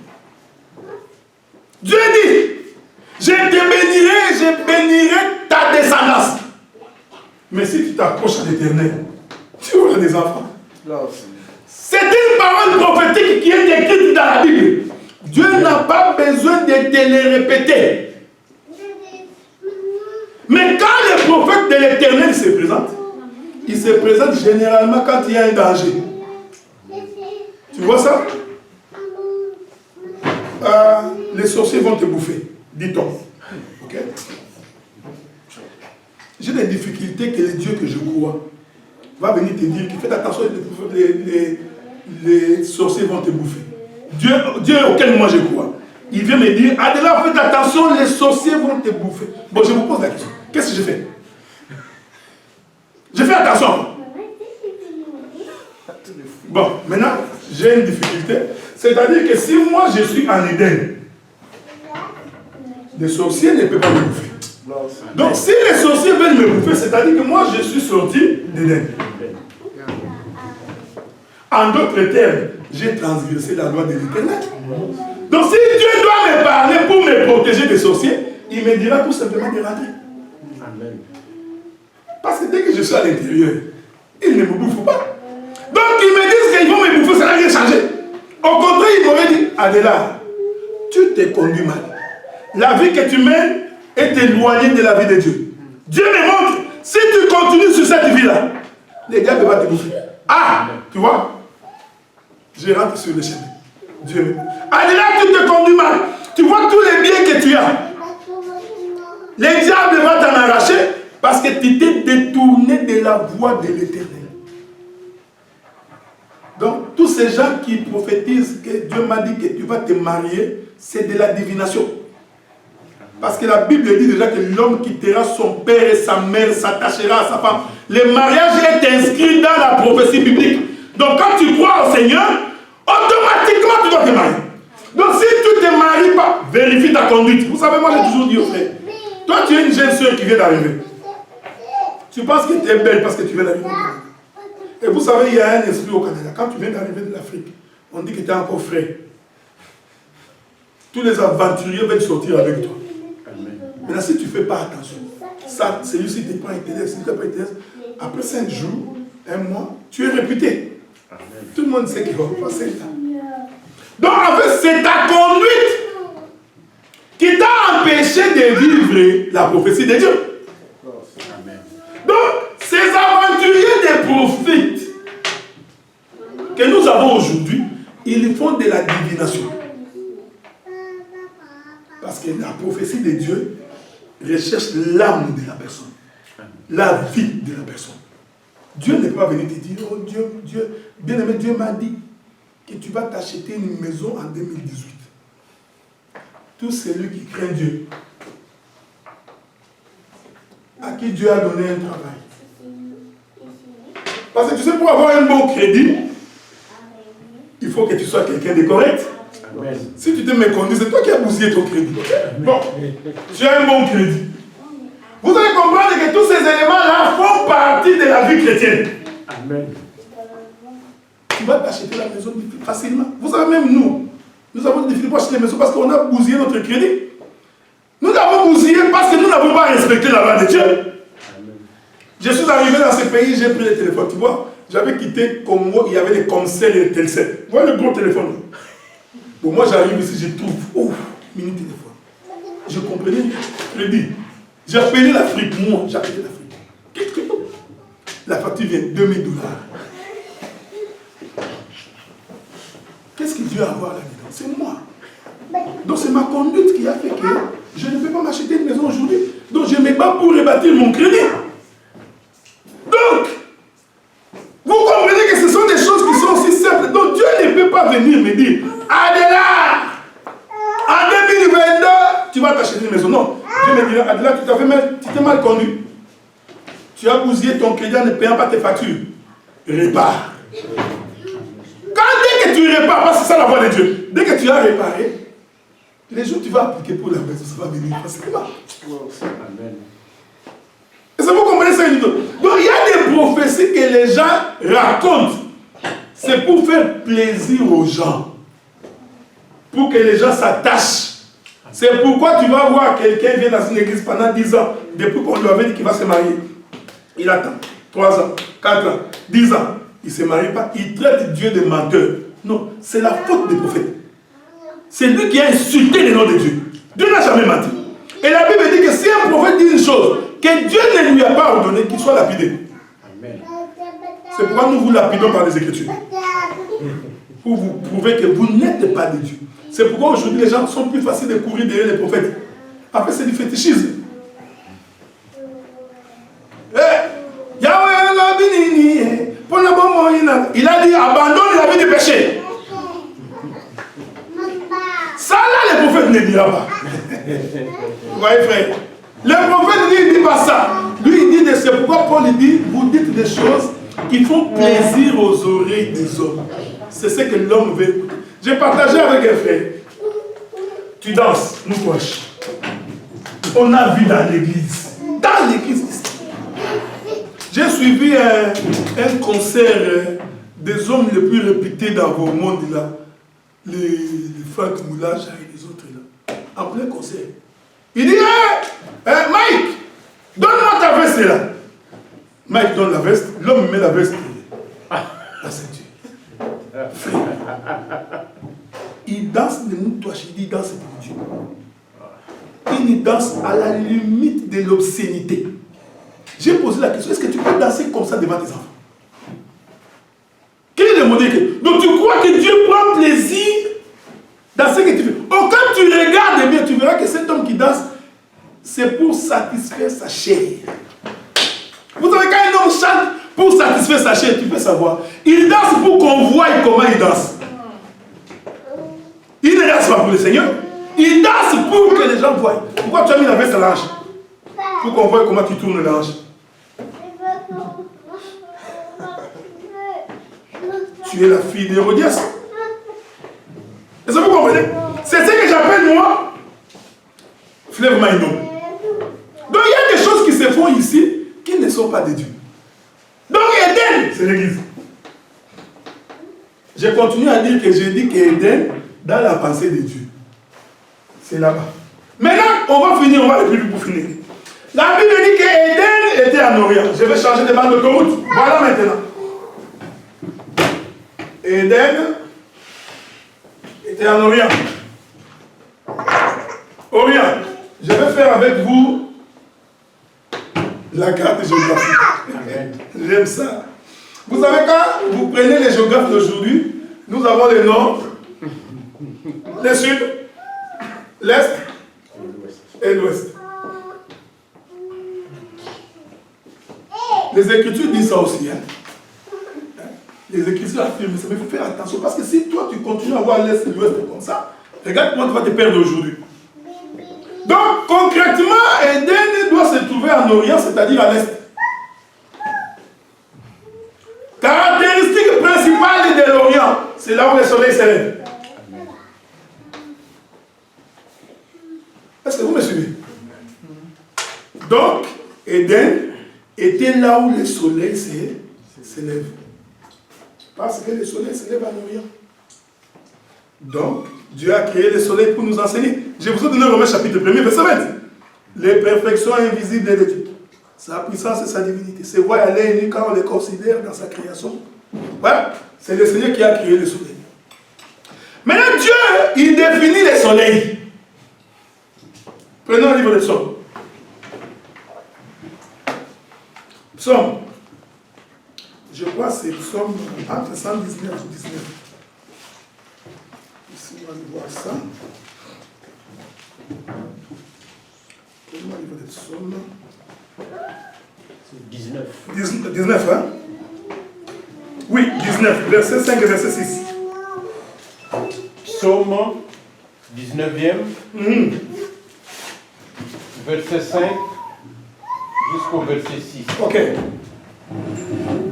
Dieu dit, je te bénirai ta descendance. Mais si tu t'approches à l'Éternel, tu auras des enfants. C'est une parole prophétique qui est écrite dans la Bible. Dieu n'a pas besoin de te les répéter. Mais quand le prophète de l'Éternel se présente, il se présente généralement quand il y a un danger. Tu vois ça? Les sorciers vont te bouffer, dit-on. Ok? J'ai des difficultés que le Dieu que je crois va venir te dire que faites attention, les sorciers vont te bouffer. Dieu auquel moi je crois, il vient me dire, Adela, faites attention, les sorciers vont te bouffer. Bon, je vous pose la question. Qu'est-ce que je fais? Je fais attention. Bon, maintenant, j'ai une difficulté. C'est-à-dire que si moi je suis en Éden, des sorciers ne peuvent pas me bouffer. Donc si les sorciers veulent me bouffer, c'est-à-dire que moi je suis sorti d'Éden. En d'autres termes, j'ai transgressé la loi de l'Éternel. Donc si Dieu doit me parler pour me protéger des sorciers, il me dira tout simplement de rentrer. Amen. Parce que dès que je suis à l'intérieur, ils ne me bouffent pas. Donc ils me disent qu'ils vont me bouffer, ça n'a rien changé. Au contraire, ils m'auraient dit, Adela, tu t'es conduit mal. La vie que tu mènes est éloignée de la vie de Dieu. Dieu me montre, si tu continues sur cette vie-là, les gars vont te bouffer. Ah, tu vois, je rentre sur le chemin. Dieu me montre. Adela, tu te conduis mal. Tu vois tous les biens que tu as. Les diables vont t'en arracher parce que tu t'es détourné de la voie de l'Éternel. Donc, tous ces gens qui prophétisent que Dieu m'a dit que tu vas te marier, c'est de la divination. Parce que la Bible dit déjà que l'homme quittera son père et sa mère, s'attachera à sa femme. Le mariage est inscrit dans la prophétie biblique. Donc, quand tu crois au Seigneur, automatiquement tu dois te marier. Donc, si tu ne te maries pas, vérifie ta conduite. Vous savez, moi j'ai toujours dit au frère, toi tu es une jeune soeur qui vient d'arriver. Tu penses que tu es belle parce que tu viens d'arriver. Et vous savez, il y a un esprit au Canada. Quand tu viens d'arriver de l'Afrique, on dit que tu es encore frais. Tous les aventuriers veulent sortir avec toi. Maintenant, si tu ne fais pas attention, ça, celui-ci te prend intérêt, celui-ci te prend intérêt. Après 5 jours, 1 mois, tu es réputé. Tout le monde sait qu'il va passer là. Donc, en fait, c'est ta conduite qui t'a empêché de vivre la prophétie de Dieu. Donc, ces aventuriers des prophètes que nous avons aujourd'hui, ils font de la divination. Parce que la prophétie de Dieu recherche l'âme de la personne, la vie de la personne. Dieu n'est pas venu te dire, oh Dieu, bien-aimé, Dieu m'a dit que tu vas t'acheter une maison en 2018. Tout celui qui craint Dieu, à qui Dieu a donné un travail. Parce que tu sais, pour avoir un bon crédit, il faut que tu sois quelqu'un de correct. Amen. Si tu te méconduis, c'est toi qui as bousillé ton crédit. Bon, tu as un bon crédit. Vous allez comprendre que tous ces éléments-là font partie de la vie chrétienne. Amen. Tu vas t'acheter la maison facilement. Vous savez, même nous avons des difficultés pour acheter la maison parce qu'on a bousillé notre crédit. Nous avons bousillé parce que nous n'avons pas respecté la loi de Dieu. Amen. Je suis arrivé dans ce pays, j'ai pris le téléphone. Tu vois, j'avais quitté Congo, il y avait les commissaires et les Telcel. Vous voyez le gros téléphone. Bon, moi j'arrive ici, je trouve, mini téléphone. Je comprenais, crédit. J'ai appelé l'Afrique, moi, j'ai appelé l'Afrique. La facture vient $2000. Qu'est-ce que Dieu a à voir là-dedans? C'est moi. Donc c'est ma conduite qui a fait que je ne peux pas m'acheter une maison aujourd'hui. Donc je me bats pour rebâtir mon crédit. Donc, vous comprenez que ce sont des choses qui sont aussi simples. Donc Dieu ne peut pas venir me dire, Adela, en 2022, tu vas t'acheter une maison. Non. Dieu me dira, Adela, tu t'es mal conduit. Tu as bousillé ton crédit en ne payant pas tes factures. Répare. Quand dès que tu répares, parce que c'est ça la voie de Dieu, dès que tu as réparé, les jours que tu vas appliquer pour la maison, ça va venir facilement. Amen. Est-ce que vous comprenez ça? Donc il y a des prophéties que les gens racontent. C'est pour faire plaisir aux gens. Pour que les gens s'attachent. C'est pourquoi tu vas voir quelqu'un vient dans une église pendant 10 ans, depuis qu'on lui avait dit qu'il va se marier. Il attend 3 ans, 4 ans, 10 ans. Il ne se marie pas, il traite Dieu de menteur. Non, c'est la faute des prophètes. C'est lui qui a insulté le nom de Dieu. Dieu n'a jamais menti. Et la Bible dit que si un prophète dit une chose, que Dieu ne lui a pas ordonné, qu'il soit lapidé. Amen. C'est pourquoi nous vous lapidons par les Écritures. Pour vous prouver que vous n'êtes pas de Dieu. C'est pourquoi aujourd'hui les gens sont plus faciles de courir derrière les prophètes. Après c'est du fétichisme. Il a dit abandonne la vie du péché. Ça là les prophètes ne diront pas. Vous voyez frère, le prophète lui il dit pas ça. Lui il dit, c'est pourquoi Paul dit, vous dites des choses qui font plaisir aux oreilles des hommes. C'est ce que l'homme veut écouter. J'ai partagé avec un frère. Tu danses, nous coach. qu'on a vu dans l'église. Dans l'église ici. J'ai suivi un concert des hommes les plus réputés dans vos mondes là. Les Franck Moulage et les autres là. En plein concert. Il dit, Mike, donne-moi ta veste là. Mike donne la veste, l'homme met la veste. La ceinture. Il danse le moutouache, il danse pour Dieu. Il danse à la limite de l'obscénité. J'ai posé la question, est-ce que tu peux danser comme ça devant tes enfants? Quel est le modèle? Donc tu crois que Dieu prend plaisir dans ce que tu fais? Oh, quand tu regardes bien, tu verras que cet homme qui danse, c'est pour satisfaire sa chair. Vous savez, quand un homme chante pour satisfaire sa chair, tu peux savoir. Il danse pour qu'on voie comment il danse. Il ne danse pas pour le Seigneur. Il danse pour que les gens voient. Pourquoi tu as mis la veste à l'ange? Pour qu'on voie comment tu tournes l'ange. Tu es la fille d'Hérodias. Est-ce que vous comprenez? C'est ce que j'appelle moi fleuve Maïno. Donc il y a des choses qui se font ici qui ne sont pas de Dieu. Donc Éden, c'est l'église. Je continue à dire que je dis qu'Éden, dans la pensée de Dieu, c'est là-bas. Maintenant, on va finir, on va aller plus vite pour finir. La Bible dit qu'Éden était en Orient. Je vais changer de bande d'autoroute. Voilà maintenant. Éden était en Orient. Orient. Je vais faire avec vous la carte géographique. J'aime ça. Vous savez, quand vous prenez les géographes d'aujourd'hui, nous avons le nord, le sud, l'est et l'ouest. Les Écritures disent ça aussi. Hein? Les Écritures affirment ça, mais il faut faire attention parce que si toi tu continues à voir l'est et l'ouest comme ça, regarde comment tu vas te perdre aujourd'hui. Donc concrètement, Éden doit se trouver en Orient, c'est-à-dire à l'est. Caractéristique principale de l'Orient, c'est là où le soleil s'élève. Est-ce que vous me suivez? Donc, Éden était là où le soleil s'élève. Parce que le soleil s'élève en Orient. Donc, Dieu a créé le soleil pour nous enseigner. Je vous ai donné Romains chapitre 1er, verset 20. Les perfections invisibles de Dieu. Sa puissance et sa divinité. Se voient à l'œil nu quand on les considère dans sa création. Voilà. C'est le Seigneur qui a créé le soleil. Maintenant, Dieu, il définit le soleil. Prenons le livre de Psaume. Psaume. Je crois que c'est Psaume entre 119 et 19. Ici, on va aller voir ça. Prenons le livre de Psaume. C'est 19. 19, hein? Oui, 19, verset 5 et verset 6. Psaume 19e, verset 5 jusqu'au verset 6. Ok.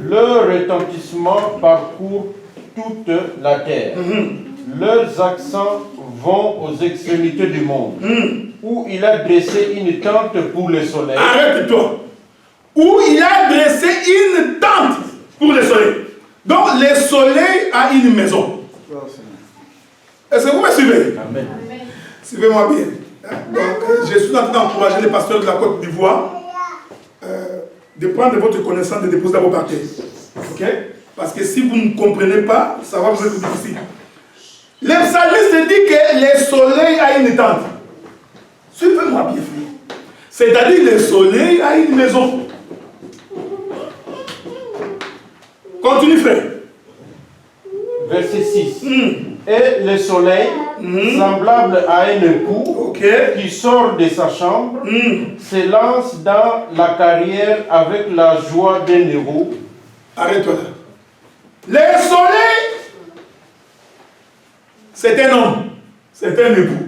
Leur retentissement parcourt toute la terre. Leurs accents vont aux extrémités du monde, où il a dressé une tente pour le soleil. Arrête-toi. Où il a dressé une tente pour le soleil. Donc le soleil a une maison. Est-ce que vous me suivez? Amen. Suivez-moi bien. Donc, je suis en train d'encourager les pasteurs de la Côte d'Ivoire de prendre votre connaissance et de déposer à vos parterres. Ok? Parce que si vous ne comprenez pas, ça va vous être difficile. Le psalmiste dit que le soleil a une tente. Suivez-moi bien, frère. C'est-à-dire le soleil a une maison. Continue, frère. Verset 6. Et le soleil, semblable à un époux qui sort de sa chambre, se lance dans la carrière avec la joie d'un héros. Arrête-toi là. Le soleil, c'est un homme, c'est un époux.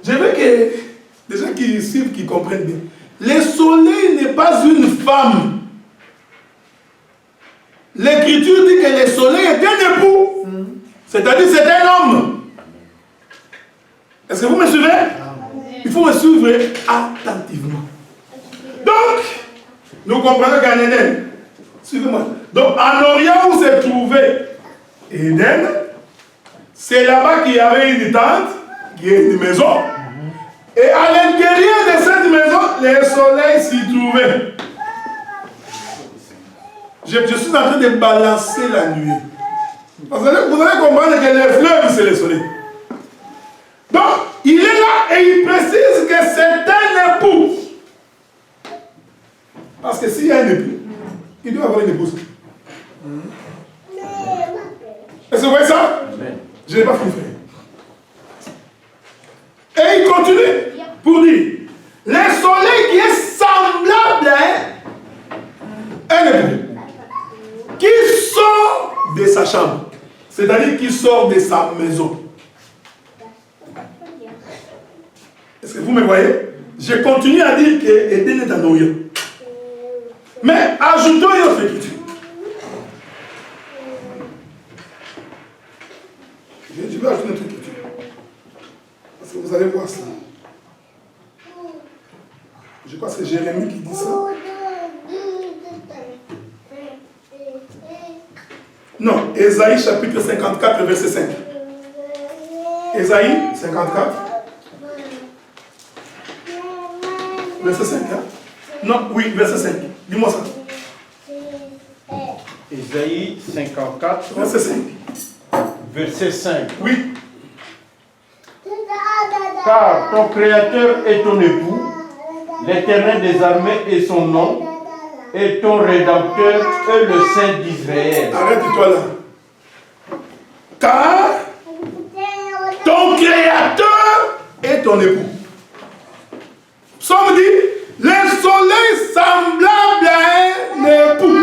Je veux que les gens qui suivent, qui comprennent bien. Le soleil n'est pas une femme. L'Écriture dit que le soleil est un époux. C'est-à-dire c'est un homme. Est-ce que vous me suivez? Il faut me suivre attentivement. Donc, nous comprenons qu'en Éden, suivez-moi. Donc, en Orient où s'est trouvé Éden, c'est là-bas qu'il y avait une tente, qui est une maison. Et à l'intérieur de cette maison, le soleil s'y trouvait. Je suis en train de balancer la nuée. Vous allez comprendre que les fleuves, c'est le soleil. Donc, il est là et il précise que c'est un époux. Parce que s'il y a un époux, il doit avoir une épouse. Est-ce que vous voyez ça? Je n'ai pas fini. Et il continue pour dire, le soleil qui est semblable à un époux, qui sort de sa chambre, c'est-à-dire qui sort de sa maison. Est-ce que vous me voyez? Je continue à dire que Éden est en Orient. Mais ajoutons une autre écriture. Je vais ajouter une autre écriture. Parce que vous allez voir ça. Je crois que c'est Jérémie qui dit ça. Non, Ésaïe chapitre 54, verset 5. Ésaïe 54, verset 5. Hein? Non, oui, verset 5. Dis-moi ça. Ésaïe 54, verset 5. Verset 5. Oui. Car ton Créateur est ton époux, l'Éternel des armées est son nom, et ton Rédempteur est le Saint d'Israël. Arrête-toi là. Car ton Créateur est ton époux. Psaume dit, le soleil semblable à un époux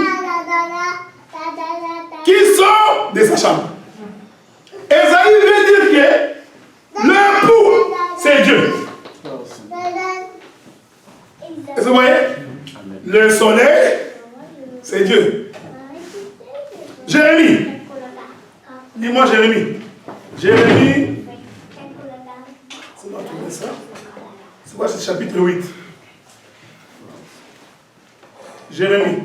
qui sort de sa chambre. Ésaïe veut dire que l'époux, c'est Dieu. Est-ce que vous voyez? Le soleil, c'est Dieu. Jérémie. Dis-moi Jérémie. Jérémie. C'est moi qui mets ça. C'est quoi ce chapitre 8? Jérémie.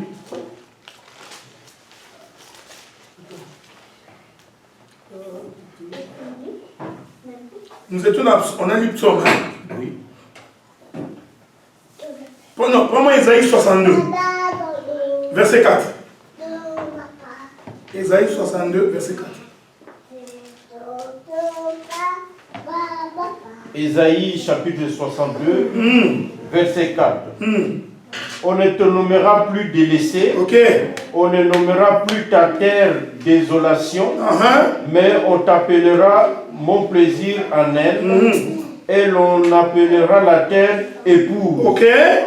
Nous étions on a lu Psaume. Oui. Non, prends-moi Ésaïe 62, verset 4. Ésaïe 62, verset 4. Ésaïe chapitre 62, verset 4. On ne te nommera plus délaissé, on ne nommera plus ta terre désolation, mais on t'appellera mon plaisir en elle, et l'on appellera la terre épouse.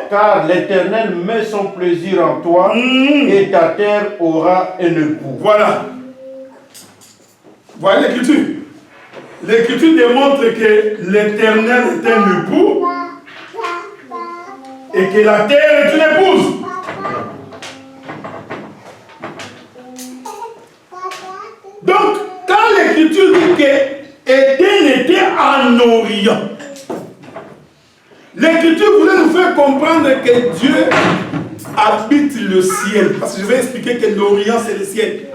Car l'Éternel met son plaisir en toi, et ta terre aura un époux. Voilà. Voilà l'écriture. L'écriture démontre que l'Éternel est un époux et que la terre est une épouse. Donc, quand l'écriture dit que Éden était en Orient, l'écriture voulait nous faire comprendre que Dieu habite le ciel. Parce que je vais expliquer que l'Orient c'est le ciel.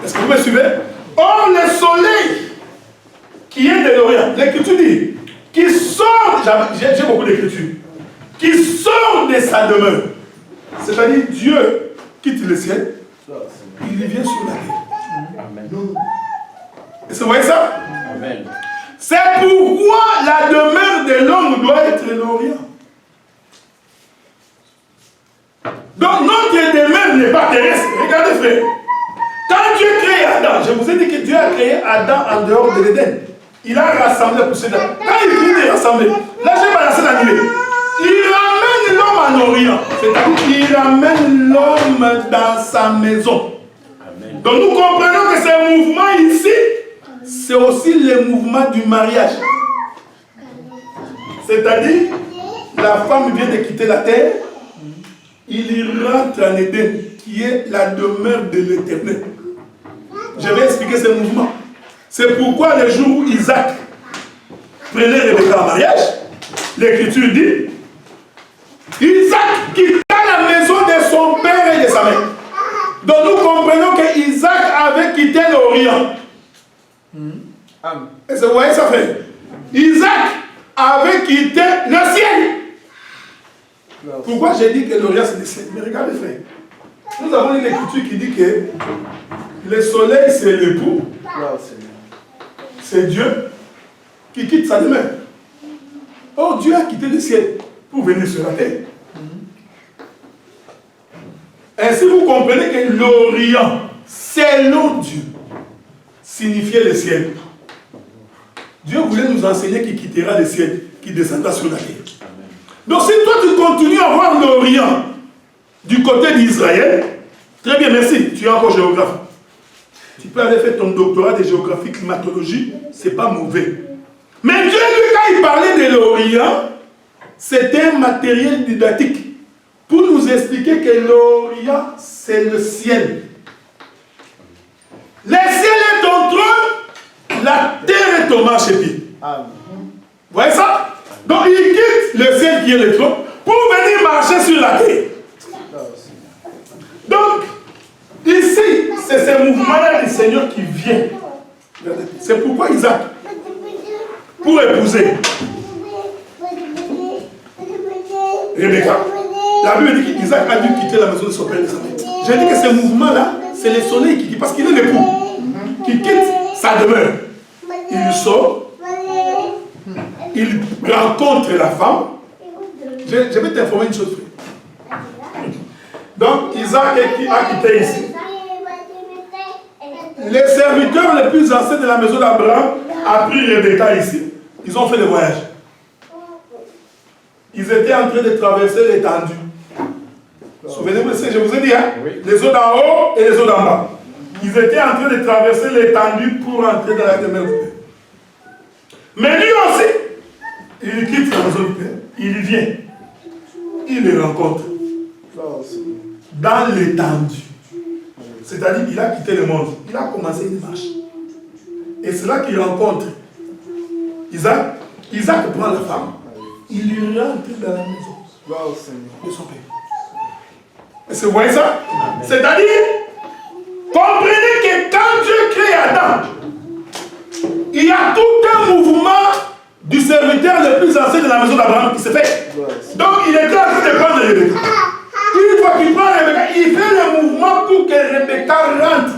Est-ce que vous me suivez? Or, le soleil qui est de l'Orient, l'écriture dit, qui sort, j'ai beaucoup d'écritures, qui sort de sa demeure. C'est-à-dire, Dieu quitte le ciel, il vient sur la terre. Amen. Est-ce que vous voyez ça? Amen. C'est pourquoi la demeure de l'homme doit être l'Orient. Donc, notre demeure n'est pas terrestre. Regardez, frère. Quand Dieu crée Adam, je vous ai dit que Dieu a créé Adam en dehors de l'Éden. Il a rassemblé pour cela. Quand il finit de rassembler, là j'ai balancé la nuée. Il ramène l'homme en Orient. C'est-à-dire qu'il ramène l'homme dans sa maison. Amen. Donc nous comprenons que ce mouvement ici, c'est aussi le mouvement du mariage. C'est-à-dire, la femme vient de quitter la terre, il y rentre en Éden, qui est la demeure de l'Éternel. Je vais expliquer ce mouvement. C'est pourquoi le jour où Isaac prenait Rebecca en mariage, l'Écriture dit, Isaac quitta la maison de son père et de sa mère. Donc nous comprenons que Isaac avait quitté l'Orient. Et vous voyez ça, frère? Isaac avait quitté le ciel. Pourquoi j'ai dit que l'Orient c'est le ciel? Mais regardez, frère. Nous avons une écriture qui dit que le soleil c'est l'époux. C'est Dieu qui quitte sa demeure. Or Dieu a quitté le ciel pour venir sur la terre. Ainsi vous comprenez que l'Orient, selon Dieu, signifiait le ciel. Dieu voulait nous enseigner qu'il quittera le ciel, qu'il descendra sur la terre. Donc si toi tu continues à voir l'Orient du côté d'Israël, très bien, merci, tu es encore géographe. Tu peux aller faire ton doctorat de géographie, climatologie, c'est pas mauvais. Mais Dieu, lui, quand il parlait de l'Orient, c'était un matériel didactique pour nous expliquer que l'Orient, c'est le ciel. Le ciel est ton trône, la terre est ton marchepied. Vous voyez ça? Donc il quitte le ciel qui est le trône pour venir marcher sur la terre. Donc, ici, c'est ce mouvement-là du Seigneur qui vient. C'est pourquoi Isaac, pour épouser Rebecca, la Bible dit qu'Isaac a dû quitter la maison de son père et de sa mère. J'ai dit que ce mouvement-là, c'est le soleil qui quitte, parce qu'il est l'époux, qui quitte sa demeure. Il sort, il rencontre la femme. Je vais t'informer une chose, frère. Donc, Isaac a quitté ici. Les serviteurs les plus anciens de la maison d'Abraham ont pris Rebecca ici. Ils ont fait le voyage. Ils étaient en train de traverser l'étendue. Souvenez-vous de ce que je vous ai dit, hein? Oui. Les eaux d'en haut et les eaux d'en bas. Ils étaient en train de traverser l'étendue pour entrer dans la demeure du Père. Mais lui aussi, il quitte la maison du Père. Il vient. Il les rencontre. Dans l'étendue. C'est-à-dire qu'il a quitté le monde. Il a commencé une marche. Et c'est là qu'il rencontre Isaac. Isaac prend la femme. Il lui rentre dans la maison de son père. Est-ce que vous voyez ça? C'est-à-dire, comprenez que quand Dieu crée Adam, il y a tout un mouvement du serviteur le plus ancien de la maison d'Abraham qui se fait. Donc il était en train de prendre Rebecca. Une fois qu'il prend Rebecca, il fait le mouvement pour que Rebecca rentre.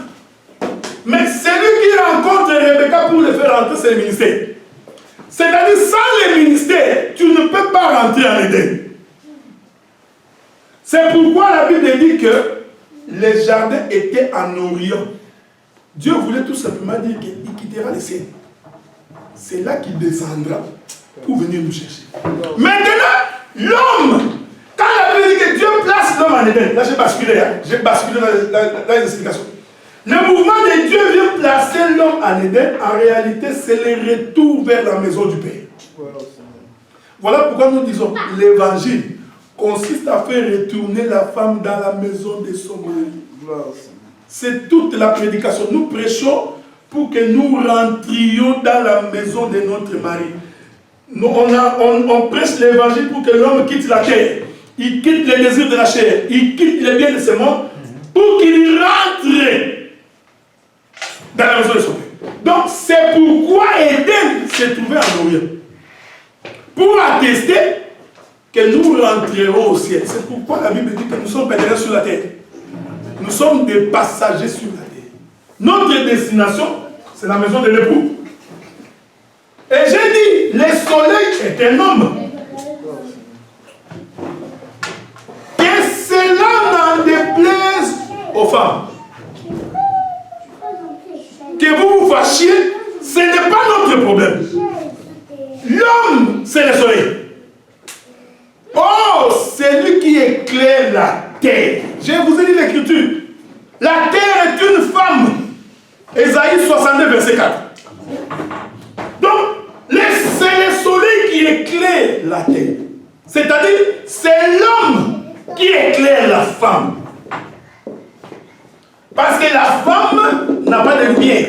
Mais celui qui rencontre Rebecca pour le faire rentrer, c'est le ministère. C'est-à-dire, sans le ministère, tu ne peux pas rentrer en Éden. C'est pourquoi la Bible dit que les jardins étaient en Orient. Dieu voulait tout simplement dire qu'il quittera les cieux. C'est là qu'il descendra pour venir nous chercher. Maintenant, l'homme, quand la Bible dit que Dieu place l'homme en Éden, là j'ai basculé, dans les explications. Le mouvement de Dieu vient placer l'homme en Éden, en réalité, c'est le retour vers la maison du Père. Voilà pourquoi nous disons l'évangile consiste à faire retourner la femme dans la maison de son mari. C'est toute la prédication. Nous prêchons pour que nous rentrions dans la maison de notre mari. On prêche l'évangile pour que l'homme quitte la terre. Il quitte les désirs de la chair. Il quitte les biens de ce monde pour qu'il rentre dans la maison de son père. Donc c'est pourquoi Éden s'est trouvé en Orient. Pour attester que nous rentrerons au ciel. C'est pourquoi la Bible dit que nous sommes pèlerins sur la terre. Nous sommes des passagers sur la terre. Notre destination, c'est la maison de l'époux. Et j'ai dit, le soleil est un homme. Que cela n'en déplaise aux femmes. Que vous vous fâchiez, ce n'est pas notre problème. L'homme, c'est le soleil. Oh, c'est lui qui éclaire la terre. Je vous ai dit l'écriture. La terre est une femme. Ésaïe 62, verset 4. Donc, c'est le soleil qui éclaire la terre. C'est-à-dire, c'est l'homme qui éclaire la femme. Parce que la femme n'a pas de lumière.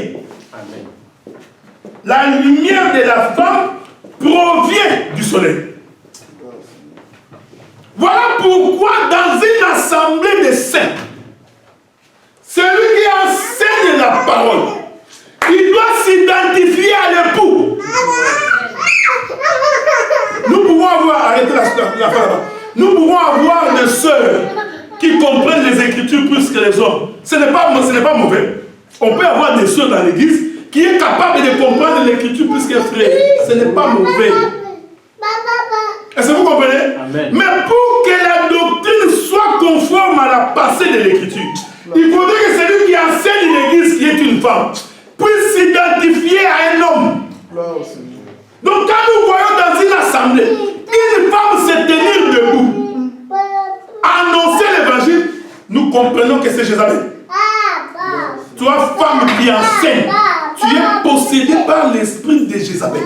La lumière de la femme provient du soleil. Voilà pourquoi dans une assemblée de saints, celui qui enseigne la parole, il doit s'identifier à l'époux. Nous pouvons avoir, arrêtez la là-bas. Nous pouvons avoir des sœurs qui comprennent les Écritures plus que les hommes. Ce n'est pas mauvais. On peut avoir des sœurs dans l'église qui est capable de comprendre l'Écriture plus qu'un frère. Ce n'est pas mauvais. Est-ce que vous comprenez? Amen. Mais pour que la doctrine soit conforme à la pensée de l'Écriture, il faudrait que celui qui enseigne l'église, qui est une femme, puisse s'identifier à un homme. Donc quand nous voyons dans une assemblée, une femme se tenir debout, annoncer l'évangile, nous comprenons que c'est Jézabel. Toi, femme qui enseigne, tu es possédée par l'esprit de Jézabel.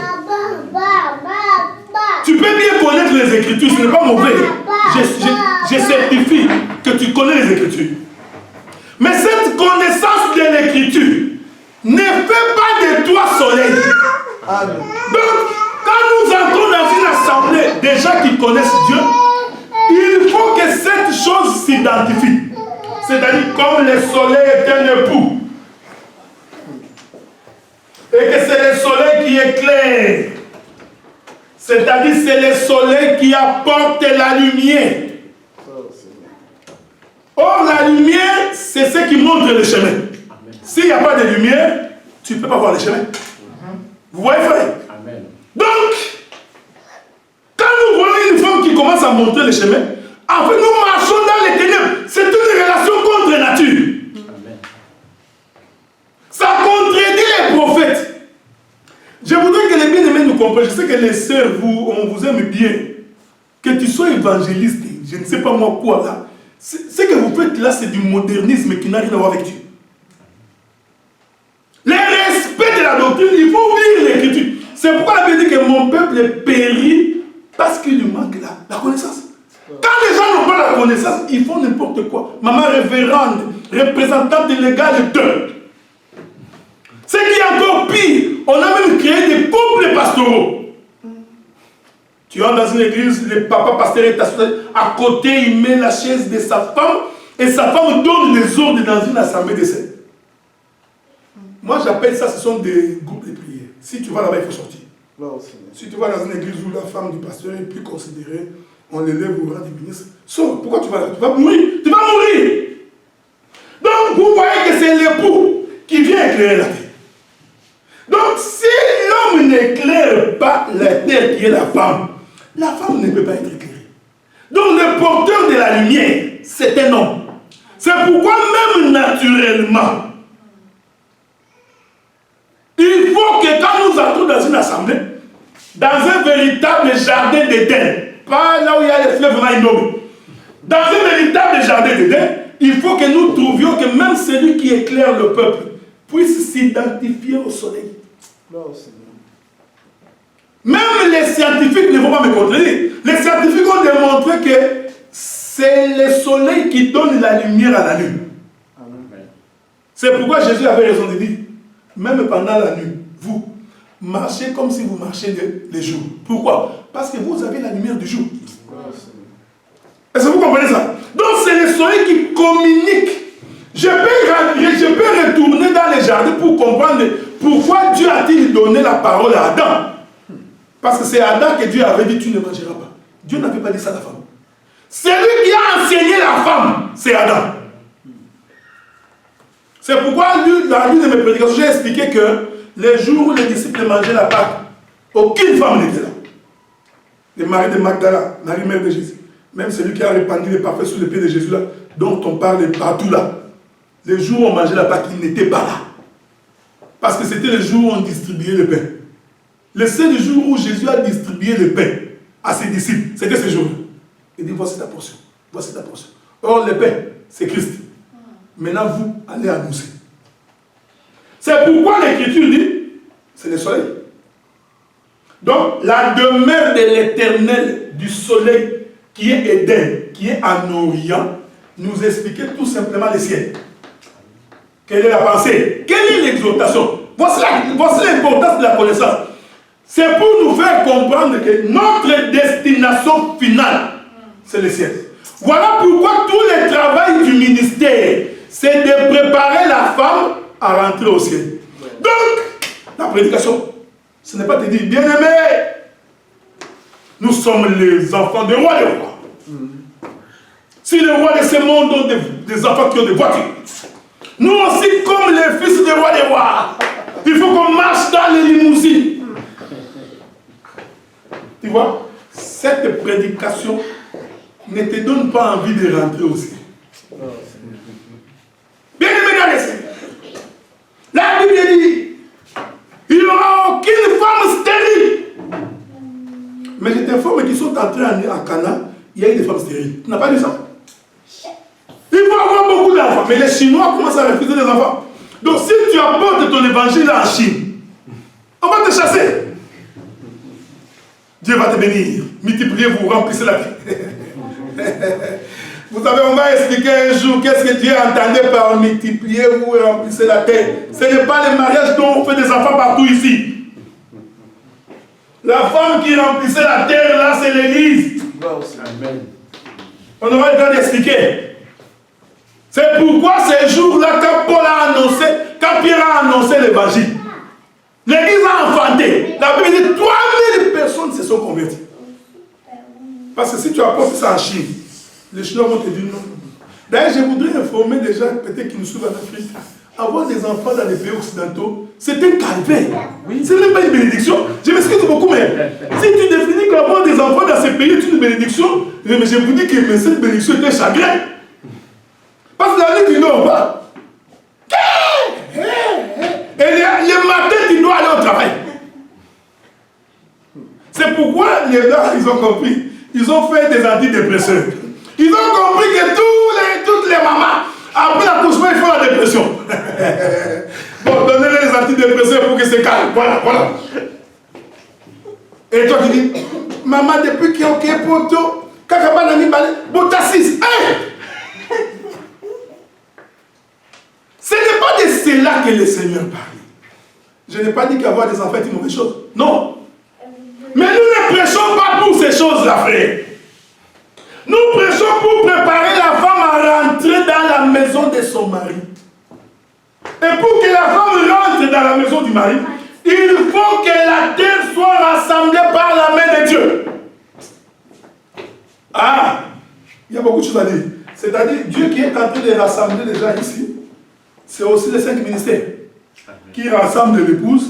Tu peux bien connaître les Écritures, ce n'est pas mauvais. Je certifie que tu connais les Écritures. Mais cette connaissance de l'Écriture ne fait pas de toi soleil. Donc, quand nous entrons dans une assemblée des gens qui connaissent Dieu, il faut que cette chose s'identifie. C'est-à-dire comme le soleil est un époux. Et que c'est le soleil qui éclaire. C'est-à-dire c'est le soleil qui apporte la lumière. Or, la lumière, c'est ce qui montre le chemin. S'il n'y a pas de lumière, tu ne peux pas voir le chemin. Vous voyez, frère? Amen. Donc, quand nous voyons une femme qui commence à montrer le chemin, en fait, nous marchons dans les ténèbres. C'est une relation contre nature. Amen. Ça contredit les prophètes. Je voudrais que les bien-aimés nous comprennent. Je sais que les sœurs, on vous aime bien. Que tu sois évangéliste, je ne sais pas moi quoi là. Ce que vous faites là, c'est du modernisme qui n'a rien à voir avec Dieu. Le respect de la doctrine, il faut lire l'Écriture. C'est pourquoi la Bible dit que mon peuple périt parce qu'il lui manque la connaissance. Quand les gens n'ont pas la connaissance, ils font n'importe quoi. Maman révérende, représentante légale d'eux. Ce qui est encore pire, on a même créé des couples pastoraux. Tu entres dans une église, le papa pasteur est à côté, il met la chaise de sa femme et sa femme donne des ordres dans une assemblée de saints. Moi j'appelle ça, ce sont des groupes de prière. Si tu vas là-bas, il faut sortir. Si tu vas dans une église où la femme du pasteur est plus considérée, on l'élève au rang du ministre, sors. Pourquoi tu vas là? Tu vas mourir. Tu vas mourir. Donc vous voyez que c'est l'époux qui vient éclairer la terre. Donc si l'homme n'éclaire pas la terre qui est la femme ne peut pas être éclairée. Donc le porteur de la lumière, c'est un homme. C'est pourquoi même naturellement, il faut que quand nous entrons dans une assemblée, dans un véritable jardin d'Éden, pas là où il y a les fleuves innombrables, dans un véritable jardin d'Éden, il faut que nous trouvions que même celui qui éclaire le peuple puisse s'identifier au soleil. Même les scientifiques ne vont pas me contredire. Les scientifiques ont démontré que c'est le soleil qui donne la lumière à la lune. C'est pourquoi Jésus avait raison de dire, même pendant la nuit, vous marchez comme si vous marchez les jours. Pourquoi? Parce que vous avez la lumière du jour. Est-ce que vous comprenez ça? Donc c'est le soleil qui communique. Je peux retourner dans les jardins pour comprendre pourquoi Dieu a-t-il donné la parole à Adam. Parce que c'est Adam que Dieu avait dit tu ne mangeras pas. Dieu n'avait pas dit ça à la femme. Celui qui a enseigné la femme, c'est Adam. C'est pourquoi dans l'une de mes prédications, j'ai expliqué que les jours où les disciples mangeaient la Pâque, aucune femme n'était là. Les maris de Magdala, Marie-Mère de Jésus, même celui qui a répandu les parfums sous les pieds de Jésus là, dont on parle partout là. Les jours où on mangeait la Pâque, ils n'étaient pas là. Parce que c'était le jour où on distribuait le pain. Le seul jour où Jésus a distribué le pain à ses disciples, c'était ce jour-là. Il dit, voici ta portion, voici ta portion. Or, le pain, c'est Christ. Maintenant, vous, allez annoncer. C'est pourquoi l'Écriture dit, c'est le soleil. Donc, la demeure de l'Éternel du soleil, qui est Éden, qui est en Orient, nous expliquait tout simplement le ciel. Quelle est la pensée? Quelle est l'exhortation? Voici l'importance de la connaissance. C'est pour nous faire comprendre que notre destination finale, c'est le ciel. Voilà pourquoi tout le travail du ministère, c'est de préparer la femme à rentrer au ciel. Donc, la prédication, ce n'est pas te dire, bien-aimé, nous sommes les enfants des rois des rois. Si les rois de ce monde ont des enfants qui ont des voitures, nous aussi, comme les fils des rois des rois, il faut qu'on marche dans les limousines. Tu vois, cette prédication ne te donne pas envie de rentrer au ciel. Bien aimé dans les cieux. La Bible dit, il n'y aura aucune femme stérile. Mais je t'informe qu'ils sont entrés à Cana, il y a eu des femmes stériles. Tu n'as pas dit ça? Il faut avoir beaucoup d'enfants. Mais les Chinois commencent à refuser les enfants. Donc si tu apportes ton évangile en Chine, on va te chasser. Dieu va te bénir. Multipliez-vous, remplissez la vie. Vous savez, on va expliquer un jour qu'est-ce que Dieu entendait par multipliez-vous et remplissez la terre. Ce n'est pas le mariage dont on fait des enfants partout ici. La femme qui remplissait la terre, là, c'est l'Église. Amen. On aura le temps d'expliquer. C'est pourquoi ces jours-là, quand Pierre a annoncé l'évangile, l'Église a enfanté. La Bible dit 3000 personnes se sont converties. Parce que si tu apportes ça en Chine, les Chinois vont te dire non. D'ailleurs, je voudrais informer des gens, peut-être qui nous suivent en Afrique, avoir des enfants dans les pays occidentaux, c'est un calvaire. Oui. Ce n'est pas une bénédiction. Je m'excuse beaucoup, mais si tu définis qu'avoir des enfants dans ces pays est une bénédiction, mais je vous dis que cette bénédiction est un chagrin. Parce que la nuit, tu dors pas. Et le matin, tu dois aller au travail. C'est pourquoi les Blancs, ils ont compris. Ils ont fait des antidépresseurs. Ils ont compris que toutes les mamans, après l'accouchement, ils font la dépression. Bon, donnez-les les antidépresseurs pour que c'est calme. Voilà, voilà. Et toi, tu dis, maman, depuis qu'il y a un poteau, quand tu as mis balai, bon, t'as 6. Ce n'est pas de cela que le Seigneur parle. Je n'ai pas dit qu'avoir des enfants est une mauvaise chose. Non. Mais nous ne prêchons pas pour ces choses-là, frère. Nous prêchons pour préparer la femme à rentrer dans la maison de son mari. Et pour que la femme rentre dans la maison du mari, il faut que la terre soit rassemblée par la main de Dieu. Ah, il y a beaucoup de choses à dire. C'est-à-dire, Dieu qui est en train de rassembler les gens ici, c'est aussi les 5 ministères qui rassemblent l'épouse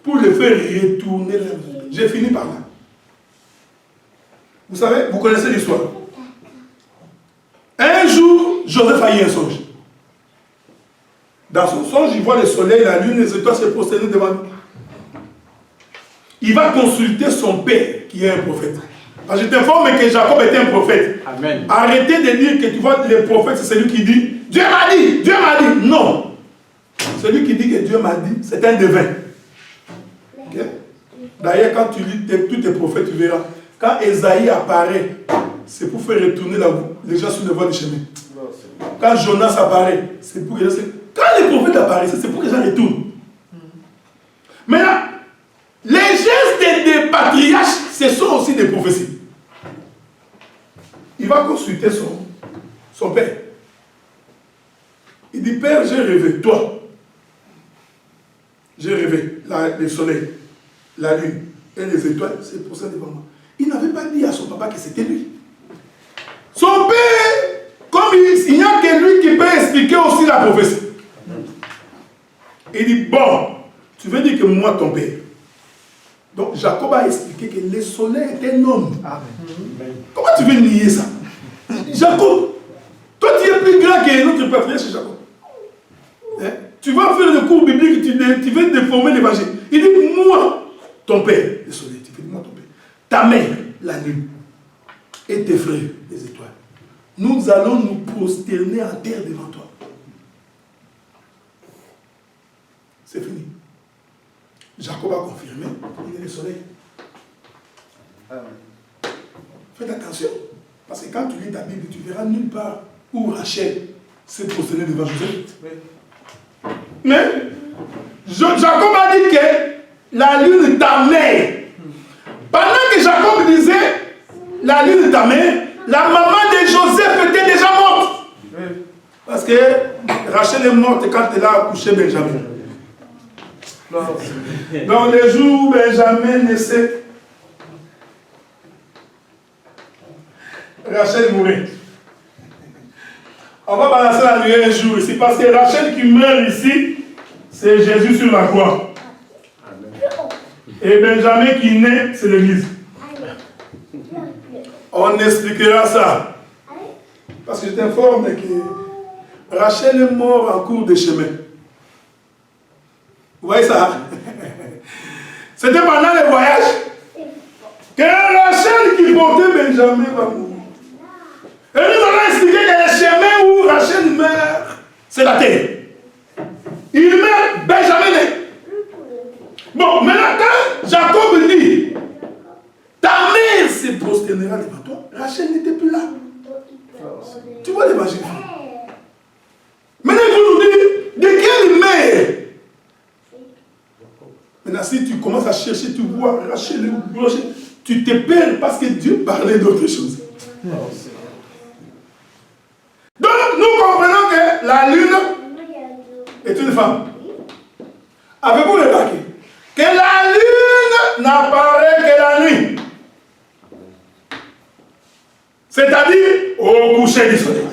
pour les faire retourner la maison. J'ai fini par là. Vous savez, vous connaissez l'histoire. Un jour, Joseph a eu un songe. Dans son songe, il voit le soleil, la lune, les étoiles se prosterner devant lui. Il va consulter son père, qui est un prophète. Parce que je t'informe que Jacob était un prophète. Amen. Arrêtez de dire que tu vois, le prophète, c'est celui qui dit Dieu m'a dit, Dieu m'a dit. Non. Celui qui dit que Dieu m'a dit, c'est un devin. Okay? D'ailleurs, quand tu lis tous tes prophètes, tu verras. Quand Esaïe apparaît, c'est pour faire retourner les gens sur le voie du chemin. Quand Jonas apparaît, c'est pour que les gens... Quand les prophètes apparaissent, c'est pour que les gens retournent. Maintenant, les gestes des patriarches, ce sont aussi des prophéties. Il va consulter son père. Il dit, Père, j'ai rêvé, toi. J'ai rêvé le soleil, la lune et les étoiles, c'est pour ça devant moi. Il n'avait pas dit à son papa que c'était lui. Son père, comme il n'y a que lui qui peut expliquer aussi la prophétie. Il dit, bon, tu veux dire que moi, ton père. Donc Jacob a expliqué que le soleil est un homme. Amen. Comment tu veux nier ça? Jacob, toi tu es plus grand que notre patriarche Jacob. Hein? Tu vas faire le cours biblique, tu veux déformer l'évangile. Il dit, moi, ton père, le soleil, tu fais moi ton père. Ta mère, la lune, et tes frères, les étoiles. Nous allons nous prosterner en terre devant toi. C'est fini. Jacob a confirmé, il est le soleil. Faites attention, parce que quand tu lis ta Bible, tu verras nulle part où Rachel s'est prosternée devant Joseph. Mais Jacob a dit que la lune, ta mère, Jacob disait, la lune de ta mère, la maman de Joseph était déjà morte. Parce que Rachel est morte quand elle a accouché Benjamin. Dans les jours où Benjamin naissait, Rachel mourait. On va balancer la nuit un jour ici, parce que Rachel qui meurt ici, c'est Jésus sur la croix. Et Benjamin qui naît, c'est l'église. On expliquera ça. Parce que je t'informe que Rachel est morte en cours de chemin. Vous voyez ça? C'était pendant le voyage que Rachel qui portait Benjamin va mourir. Et nous allons expliquer que le chemin où Rachel meurt, c'est la terre. Il meurt, Benjamin naît. Bon, maintenant quand Jacob dit, ta mère se prosternera devant toi, Rachel n'était plus là. Tu vois l'évangile. Maintenant il faut nous dire, de quelle mère? Maintenant si tu commences à chercher, tu vois Rachel, tu te perds parce que Dieu parlait d'autre chose. Donc nous comprenons que la lune est une femme. Avez-vous remarqué que la lune n'apparaît que la nuit? C'est-à-dire au coucher du soleil.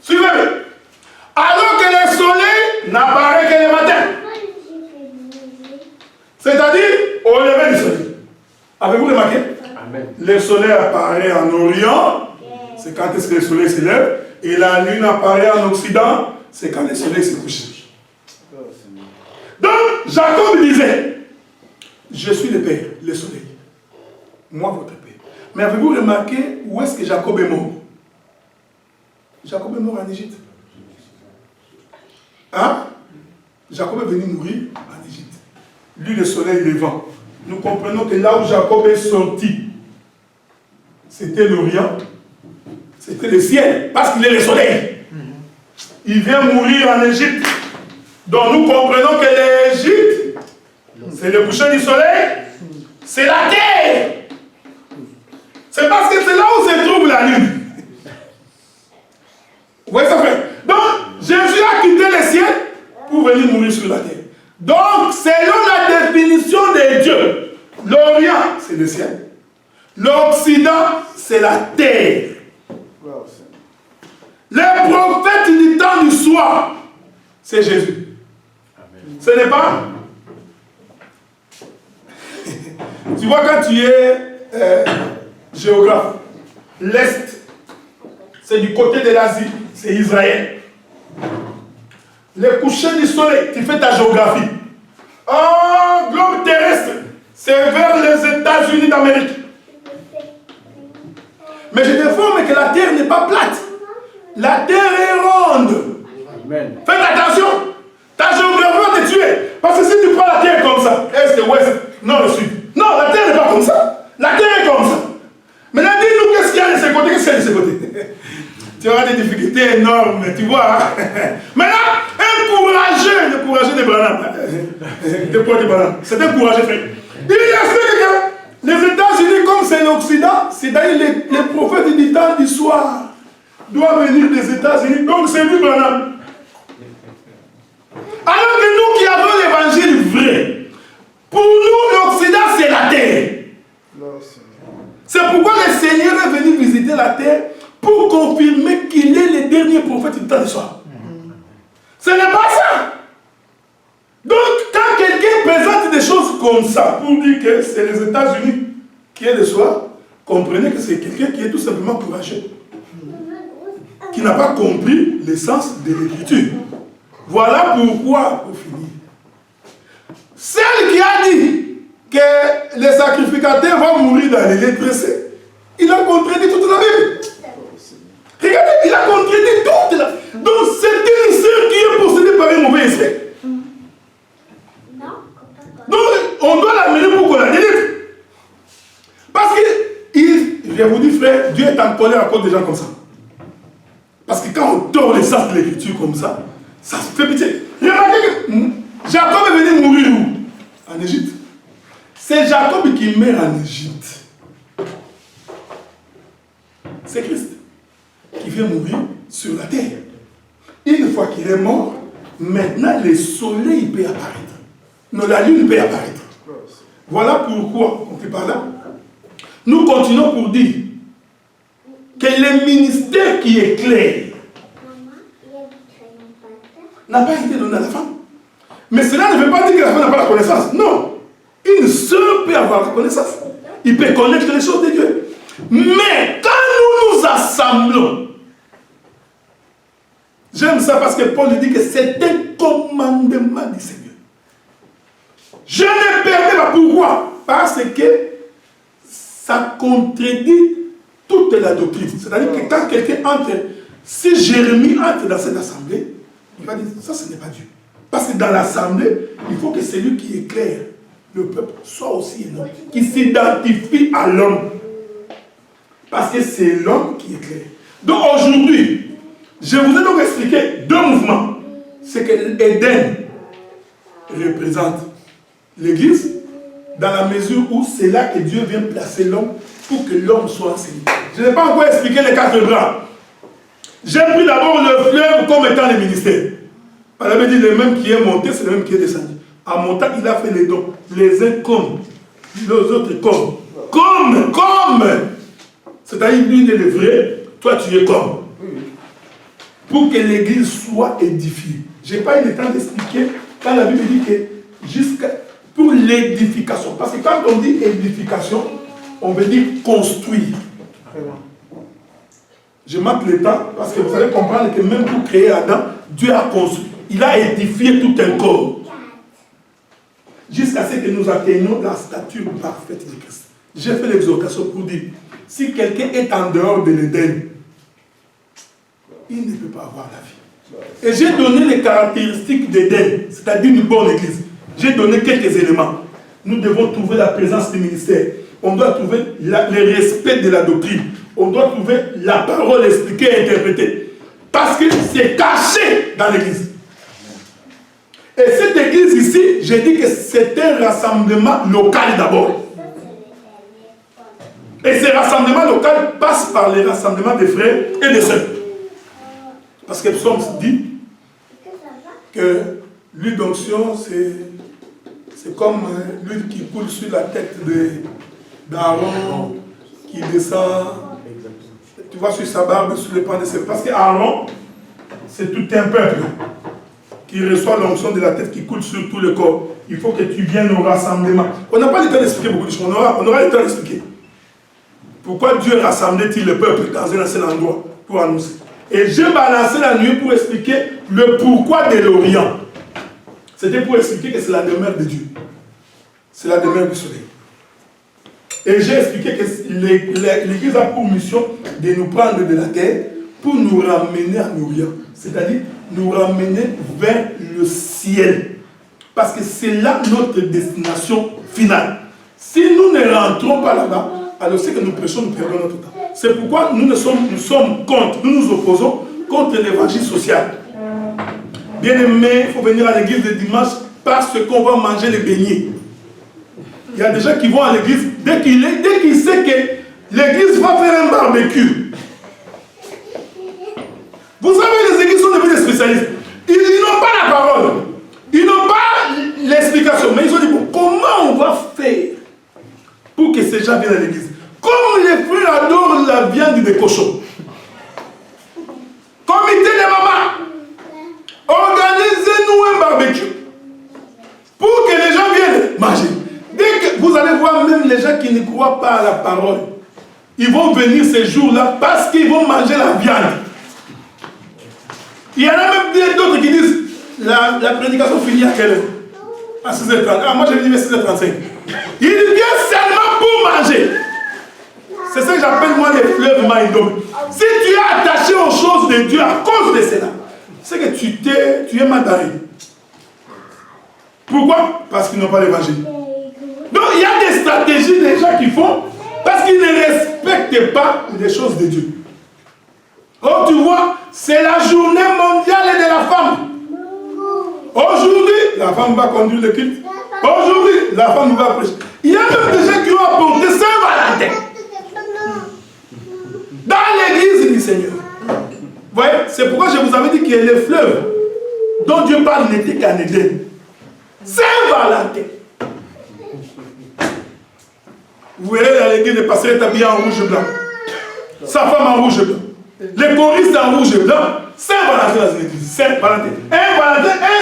Suivez-le. Alors que le soleil n'apparaît que le matin. C'est-à-dire au lever du soleil. Avez-vous remarqué? Amen. Le soleil apparaît en Orient, c'est quand est-ce que le soleil se lève, et la lune apparaît en Occident, c'est quand le soleil se couche. Donc, Jacob disait, je suis le Père, le soleil. Moi, votre Père. Mais avez-vous remarqué où est-ce que Jacob est mort? Jacob est mort en Égypte. Hein? Jacob est venu mourir en Égypte. Lui, le soleil levant. Nous comprenons que là où Jacob est sorti, c'était l'Orient, c'était le ciel, parce qu'il est le soleil. Il vient mourir en Égypte. Donc nous comprenons que l'Égypte, c'est le coucher du soleil, c'est la terre. C'est parce que c'est là où se trouve la lune. Vous voyez ça, frère? Donc, Jésus a quitté le ciel pour venir mourir sur la terre. Donc, selon la définition de Dieu, l'Orient, c'est le ciel. L'Occident, c'est la terre. Le prophète du temps du soir, c'est Jésus. Amen. Ce n'est pas... Tu vois, quand tu es géographe, l'Est, c'est du côté de l'Asie, c'est Israël. Le coucher du soleil, tu fais ta géographie. Oh, globe terrestre, c'est vers les États-Unis d'Amérique. Mais je t'informe que la terre n'est pas plate. La terre est ronde. Amen. Faites attention. Ta géographie va te tuer. Parce que si tu prends la terre comme ça, est, ouest, nord, sud. Non, la terre n'est pas comme ça. La terre est comme ça. Maintenant, dis-nous qu'est-ce qu'il y a de ce côté, qu'est-ce qu'il y a de ce côté. Tu auras des difficultés énormes, tu vois. Maintenant, un courageux, le courageux de Branham. C'est un courageux frère. Il explique que les États-Unis, comme c'est l'Occident, c'est-à-dire les prophètes du temps du soir doivent venir des États-Unis, donc c'est lui Branham. Alors que nous qui avons l'évangile vrai, pour nous l'Occident c'est la terre. C'est pourquoi le Seigneur est venu visiter la terre pour confirmer qu'il est le dernier prophète du temps du soir. Ce n'est pas ça. Donc quand quelqu'un présente des choses comme ça pour dire que c'est les États-Unis qui est le soir, comprenez que c'est quelqu'un qui est tout simplement courageux, qui n'a pas compris l'essence de l'écriture. Voilà pourquoi, pour finir, celle qui a dit que les sacrificateurs vont mourir dans les lepreux, il a contredit toute la Bible. Regardez, il a contredit toute la Bible. Donc c'est une sœur qui est possédée par un mauvais esprit. Donc on doit l'amener pour qu'on la délivre. Parce que, je vous dis frère, Dieu est en colère à cause des gens comme ça. Parce que quand on tord les sens de l'écriture comme ça, ça se fait pitié. Remarquez que Jacob est venu mourir où? En Égypte. C'est Jacob qui meurt en Égypte. c'est Christ qui vient mourir sur la terre. Une fois qu'il est mort, maintenant le soleil peut apparaître. Non, la lune peut apparaître. Voilà pourquoi, on fait par là, nous continuons pour dire que le ministère qui est clair n'a pas été donné à la femme. Mais cela ne veut pas dire que la femme n'a pas la connaissance. Non. Une seule peut avoir la connaissance. Il peut connaître les choses de Dieu. Mais quand nous nous assemblons, j'aime ça parce que Paul dit que c'est un commandement du Seigneur. Je ne permets pas. Pourquoi? Parce que ça contredit toute la doctrine. C'est-à-dire que quand quelqu'un entre, si Jérémie entre dans cette assemblée, il va dire, ça ce n'est pas Dieu. Parce que dans l'assemblée, il faut que celui qui éclaire le peuple soit aussi un homme, qui s'identifie à l'homme. Parce que c'est l'homme qui éclaire. Donc aujourd'hui, je vous ai donc expliqué deux mouvements. C'est que l'Éden représente l'Église, dans la mesure où c'est là que Dieu vient placer l'homme pour que l'homme soit enseigné. Je n'ai pas encore expliqué les quatre bras. J'ai pris d'abord le fleuve comme étant le ministère. On avait dit le même qui est monté, c'est le même qui est descendu. En montant, il a fait les dons. Les uns comme, les autres comme. Comme. C'est-à-dire, lui, il est le vrai, toi, tu es comme. Pour que l'église soit édifiée. Je n'ai pas eu le temps d'expliquer quand la Bible dit que jusqu'à pour l'édification. Parce que quand on dit édification, on veut dire construire. Je manque le temps parce que vous allez comprendre que même pour créer Adam, Dieu a construit. Il a édifié tout un corps. Jusqu'à ce que nous atteignions la stature parfaite de Christ. J'ai fait l'exhortation pour dire, si quelqu'un est en dehors de l'Éden, il ne peut pas avoir la vie. Et j'ai donné les caractéristiques d'Éden, c'est-à-dire une bonne église. J'ai donné quelques éléments. Nous devons trouver la présence du ministère. On doit trouver le respect de la doctrine. On doit trouver la parole expliquée et interprétée. Parce que c'est caché dans l'église. Et cette église ici, j'ai dit que c'est un rassemblement local d'abord. Et ce rassemblement local passe par les rassemblements des frères et des sœurs. Parce que le psaume dit que l'huile d'onction, c'est comme l'huile qui coule sur la tête d'Aaron, qui descend, tu vois, sur sa barbe, sur le pan de ses... Parce qu'Aaron, c'est tout un peuple qui reçoit l'onction de la tête qui coule sur tout le corps. Il faut que tu viennes au rassemblement. On n'a pas le temps d'expliquer beaucoup de choses. On aura le temps d'expliquer. Pourquoi Dieu rassemblait-il le peuple dans un seul endroit pour annoncer? Et j'ai balancé la nuit pour expliquer le pourquoi de l'Orient. C'était pour expliquer que c'est la demeure de Dieu. C'est la demeure du soleil. Et j'ai expliqué que l'Église a pour mission de nous prendre de la terre pour nous ramener à l'Orient. C'est-à-dire nous ramener vers le ciel. Parce que c'est là notre destination finale. Si nous ne rentrons pas là-bas, alors c'est que nous prêchons, nous perdons notre temps. C'est pourquoi nous sommes contre, nous nous opposons contre l'évangile social. Bien aimé, il faut venir à l'église le dimanche parce qu'on va manger les beignets. Il y a des gens qui vont à l'église dès qu'il sait que l'église va faire un barbecue. Vous savez, les églises sont devenues des spécialistes. Ils n'ont pas la parole. Ils n'ont pas l'explication. Mais ils ont dit, bon, comment on va faire pour que ces gens viennent à l'église? Comme les frères adorent la viande des cochons. Comité de maman, organisez-nous un barbecue pour que les gens viennent manger. Dès que vous allez voir même les gens qui ne croient pas à la parole, ils vont venir ces jours-là parce qu'ils vont manger la viande. Il y en a même d'autres qui disent la prédication finit à quelle heure? À 6h30. Ah, moi je vais dire 6h35. Ils viennent seulement pour manger. C'est ça que j'appelle moi les fleuves mind. Si tu es attaché aux choses de Dieu à cause de cela, c'est que tu es mandaré. Pourquoi? Parce qu'ils n'ont pas l'évangile. Donc il y a des stratégies des gens qui font parce qu'ils ne respectent pas les choses de Dieu. Oh, tu vois, c'est la journée mondiale de la femme. Aujourd'hui, la femme va conduire le culte. Aujourd'hui, la femme va prêcher. Il y a même des gens qui ont apporté Saint-Valentin. Dans voyez, c'est pourquoi je vous avais dit que les fleuves dont Dieu parle n'étaient qu'en Éden. Saint-Valentin. Vous verrez dans l'église, le pasteur est habillé en rouge et blanc. Sa femme en rouge et blanc. Les choristes en rouge et blanc. Saint-Valentin dans une église. Saint-Valentin. Un Valentin, un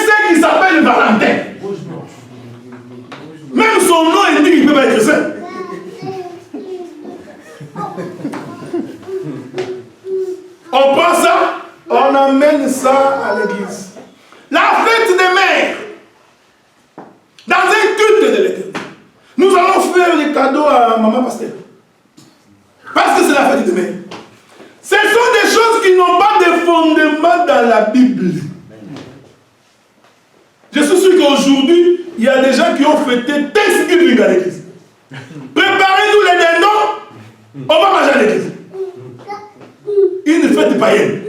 saint qui s'appelle Valentin. Même son nom, il dit qu'il ne peut pas être saint. On prend ça, on amène ça à l'église. La fête des mères. Dans un culte de l'éternel. Nous allons faire les cadeaux à maman pasteur. Parce que c'est la fête des mères. Ce sont des choses qui n'ont pas de fondement dans la Bible. Je suis sûr qu'aujourd'hui, il y a des gens qui ont fêté Thanksgiving à l'église. Préparez-nous les dindons, on va manger à l'église. Une fête païenne.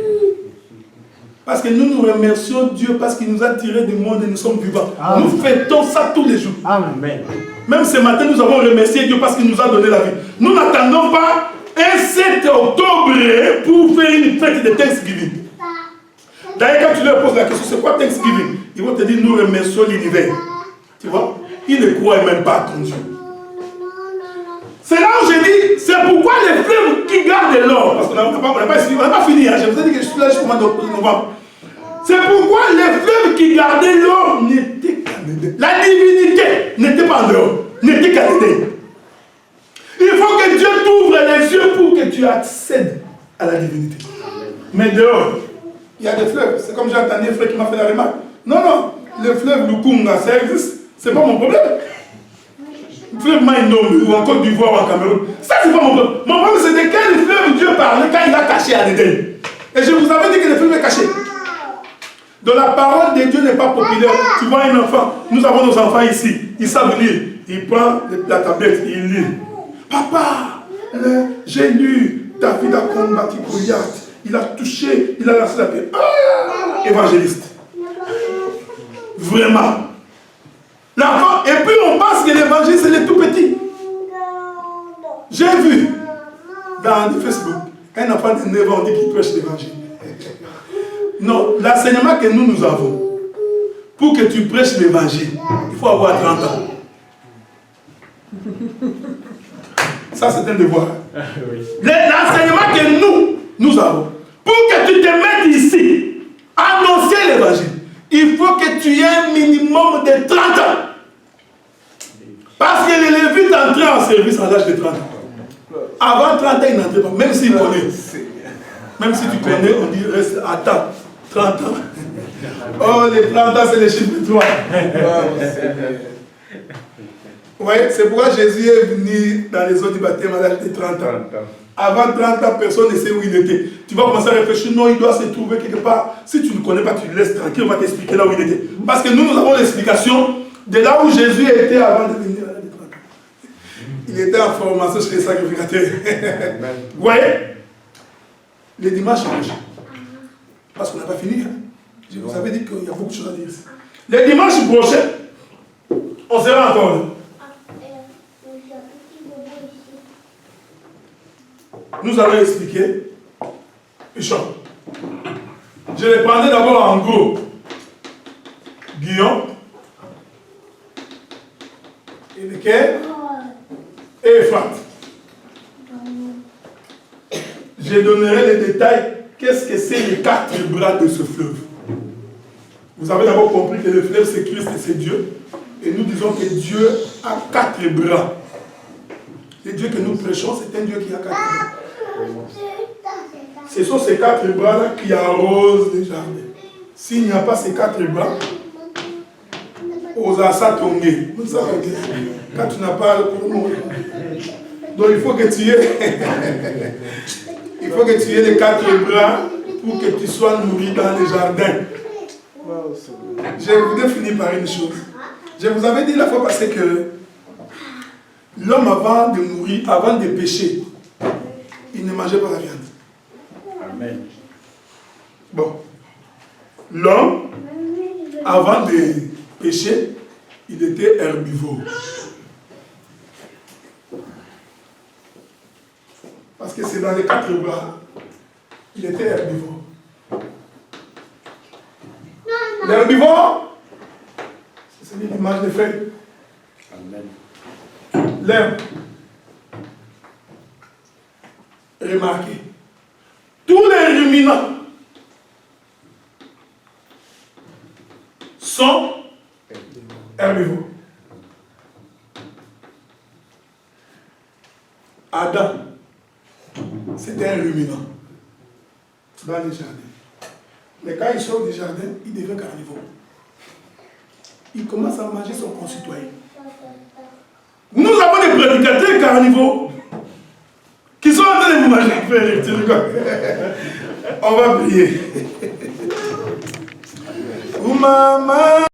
Parce que nous nous remercions Dieu parce qu'il nous a tirés du monde et nous sommes vivants. Amen. Nous fêtons ça tous les jours. Amen. Même ce matin, nous avons remercié Dieu parce qu'il nous a donné la vie. Nous n'attendons pas un 7 octobre pour faire une fête de Thanksgiving. D'ailleurs, quand tu leur poses la question, c'est quoi Thanksgiving? Ils vont te dire, nous remercions l'univers. Tu vois? Ils ne croient même pas à ton Dieu. C'est là où je dis, c'est pourquoi les fleuves qui gardent l'or, parce qu'on n'a pas fini, hein, je vous ai dit que je suis là jusqu'au mois de novembre. C'est pourquoi les fleuves qui gardaient l'or n'étaient qu'en Éden. La divinité n'était pas en dehors, n'était qu'en Éden. Il faut que Dieu t'ouvre les yeux pour que tu accèdes à la divinité. Mais dehors, il y a des fleuves. C'est comme j'ai entendu un frère qui m'a fait la remarque. Non, le fleuve Lukunga, ça existe. C'est pas mon problème. Le fleuve Maïnom, ou en Côte d'Ivoire, ou en Cameroun. Ça, c'est pas mon problème. Mon problème, c'est de quel fleuve Dieu parlait quand il a caché à l'Éden. Et je vous avais dit que le fleuve est caché. Donc la parole de Dieu n'est pas populaire. Tu vois un enfant, nous avons nos enfants ici, ils savent lire. Il prend la tablette, il lit. Papa, j'ai lu, David a combattu Goliath. Il a touché, il a lancé la pierre. Ah, évangéliste. Vraiment. L'enfant, et puis on pense que l'évangile c'est les tout petits. J'ai vu dans Facebook un enfant de 9 ans dit qu'il prêche l'évangile. Non, l'enseignement que nous avons, pour que tu prêches l'évangile, il faut avoir 30 ans. Ça, c'est un devoir. L'enseignement que nous avons, pour que tu te mettes ici, annoncer l'évangile, il faut que tu aies un minimum de 30 ans. Parce que les Lévites entraient en service à l'âge de 30 ans. Avant 30 ans, ils n'entraient pas, même s'ils connaissent. Même si tu connais, on dit reste, attends, 30 ans. Oh, les 30 ans, c'est les chiffres de 3. Vous voyez, c'est pourquoi Jésus est venu dans les eaux du baptême à l'âge de 30 ans. Avant 30 ans, personne ne sait où il était. Tu vas commencer à réfléchir, non, il doit se trouver quelque part. Si tu ne connais pas, tu le laisses tranquille, on va t'expliquer là où il était. Parce que nous avons l'explication de là où Jésus était avant de venir à l'âge de 30 ans. Il était en formation chez les sacrificateurs. Vous voyez, les dimanches prochains, parce qu'on n'a pas fini, hein. Je vous avais dit qu'il y a beaucoup de choses à dire. Les dimanches prochains, on sera encore là. Nous allons expliquer. Pichon. Je les prendrai d'abord en gros. Guillaume. Et lequel? Et Ephrath. Je donnerai les détails. Qu'est-ce que c'est les 4 bras de ce fleuve? Vous avez d'abord compris que le fleuve c'est Christ et c'est Dieu. Et nous disons que Dieu a 4 bras. Le Dieu que nous prêchons, c'est un Dieu qui a 4 bras. Ce sont ces 4 bras-là qui arrosent les jardins. S'il n'y a pas ces 4 bras, aux asa tombés. Quand tu n'as pas le mourir. Donc il faut que tu aies les 4 bras pour que tu sois nourri dans les jardins. Je voudrais finir par une chose. Je vous avais dit la fois passée que l'homme avant de mourir, avant de pécher, il ne mangeait pas la viande. Amen. Bon. L'homme, avant de pécher, il était herbivore. Parce que c'est dans les 4 bras. Il était herbivore. L'herbivore, c'est l'image des feuilles. Amen. L'herbe. Remarquez, tous les ruminants sont herbivores. Adam, c'était un ruminant dans les jardins. Mais quand il sort du jardin, il devient carnivore. Il commence à manger son concitoyen. Nous avons des prédicateurs carnivores qui sont en train de vous manger. On va prier. Maman.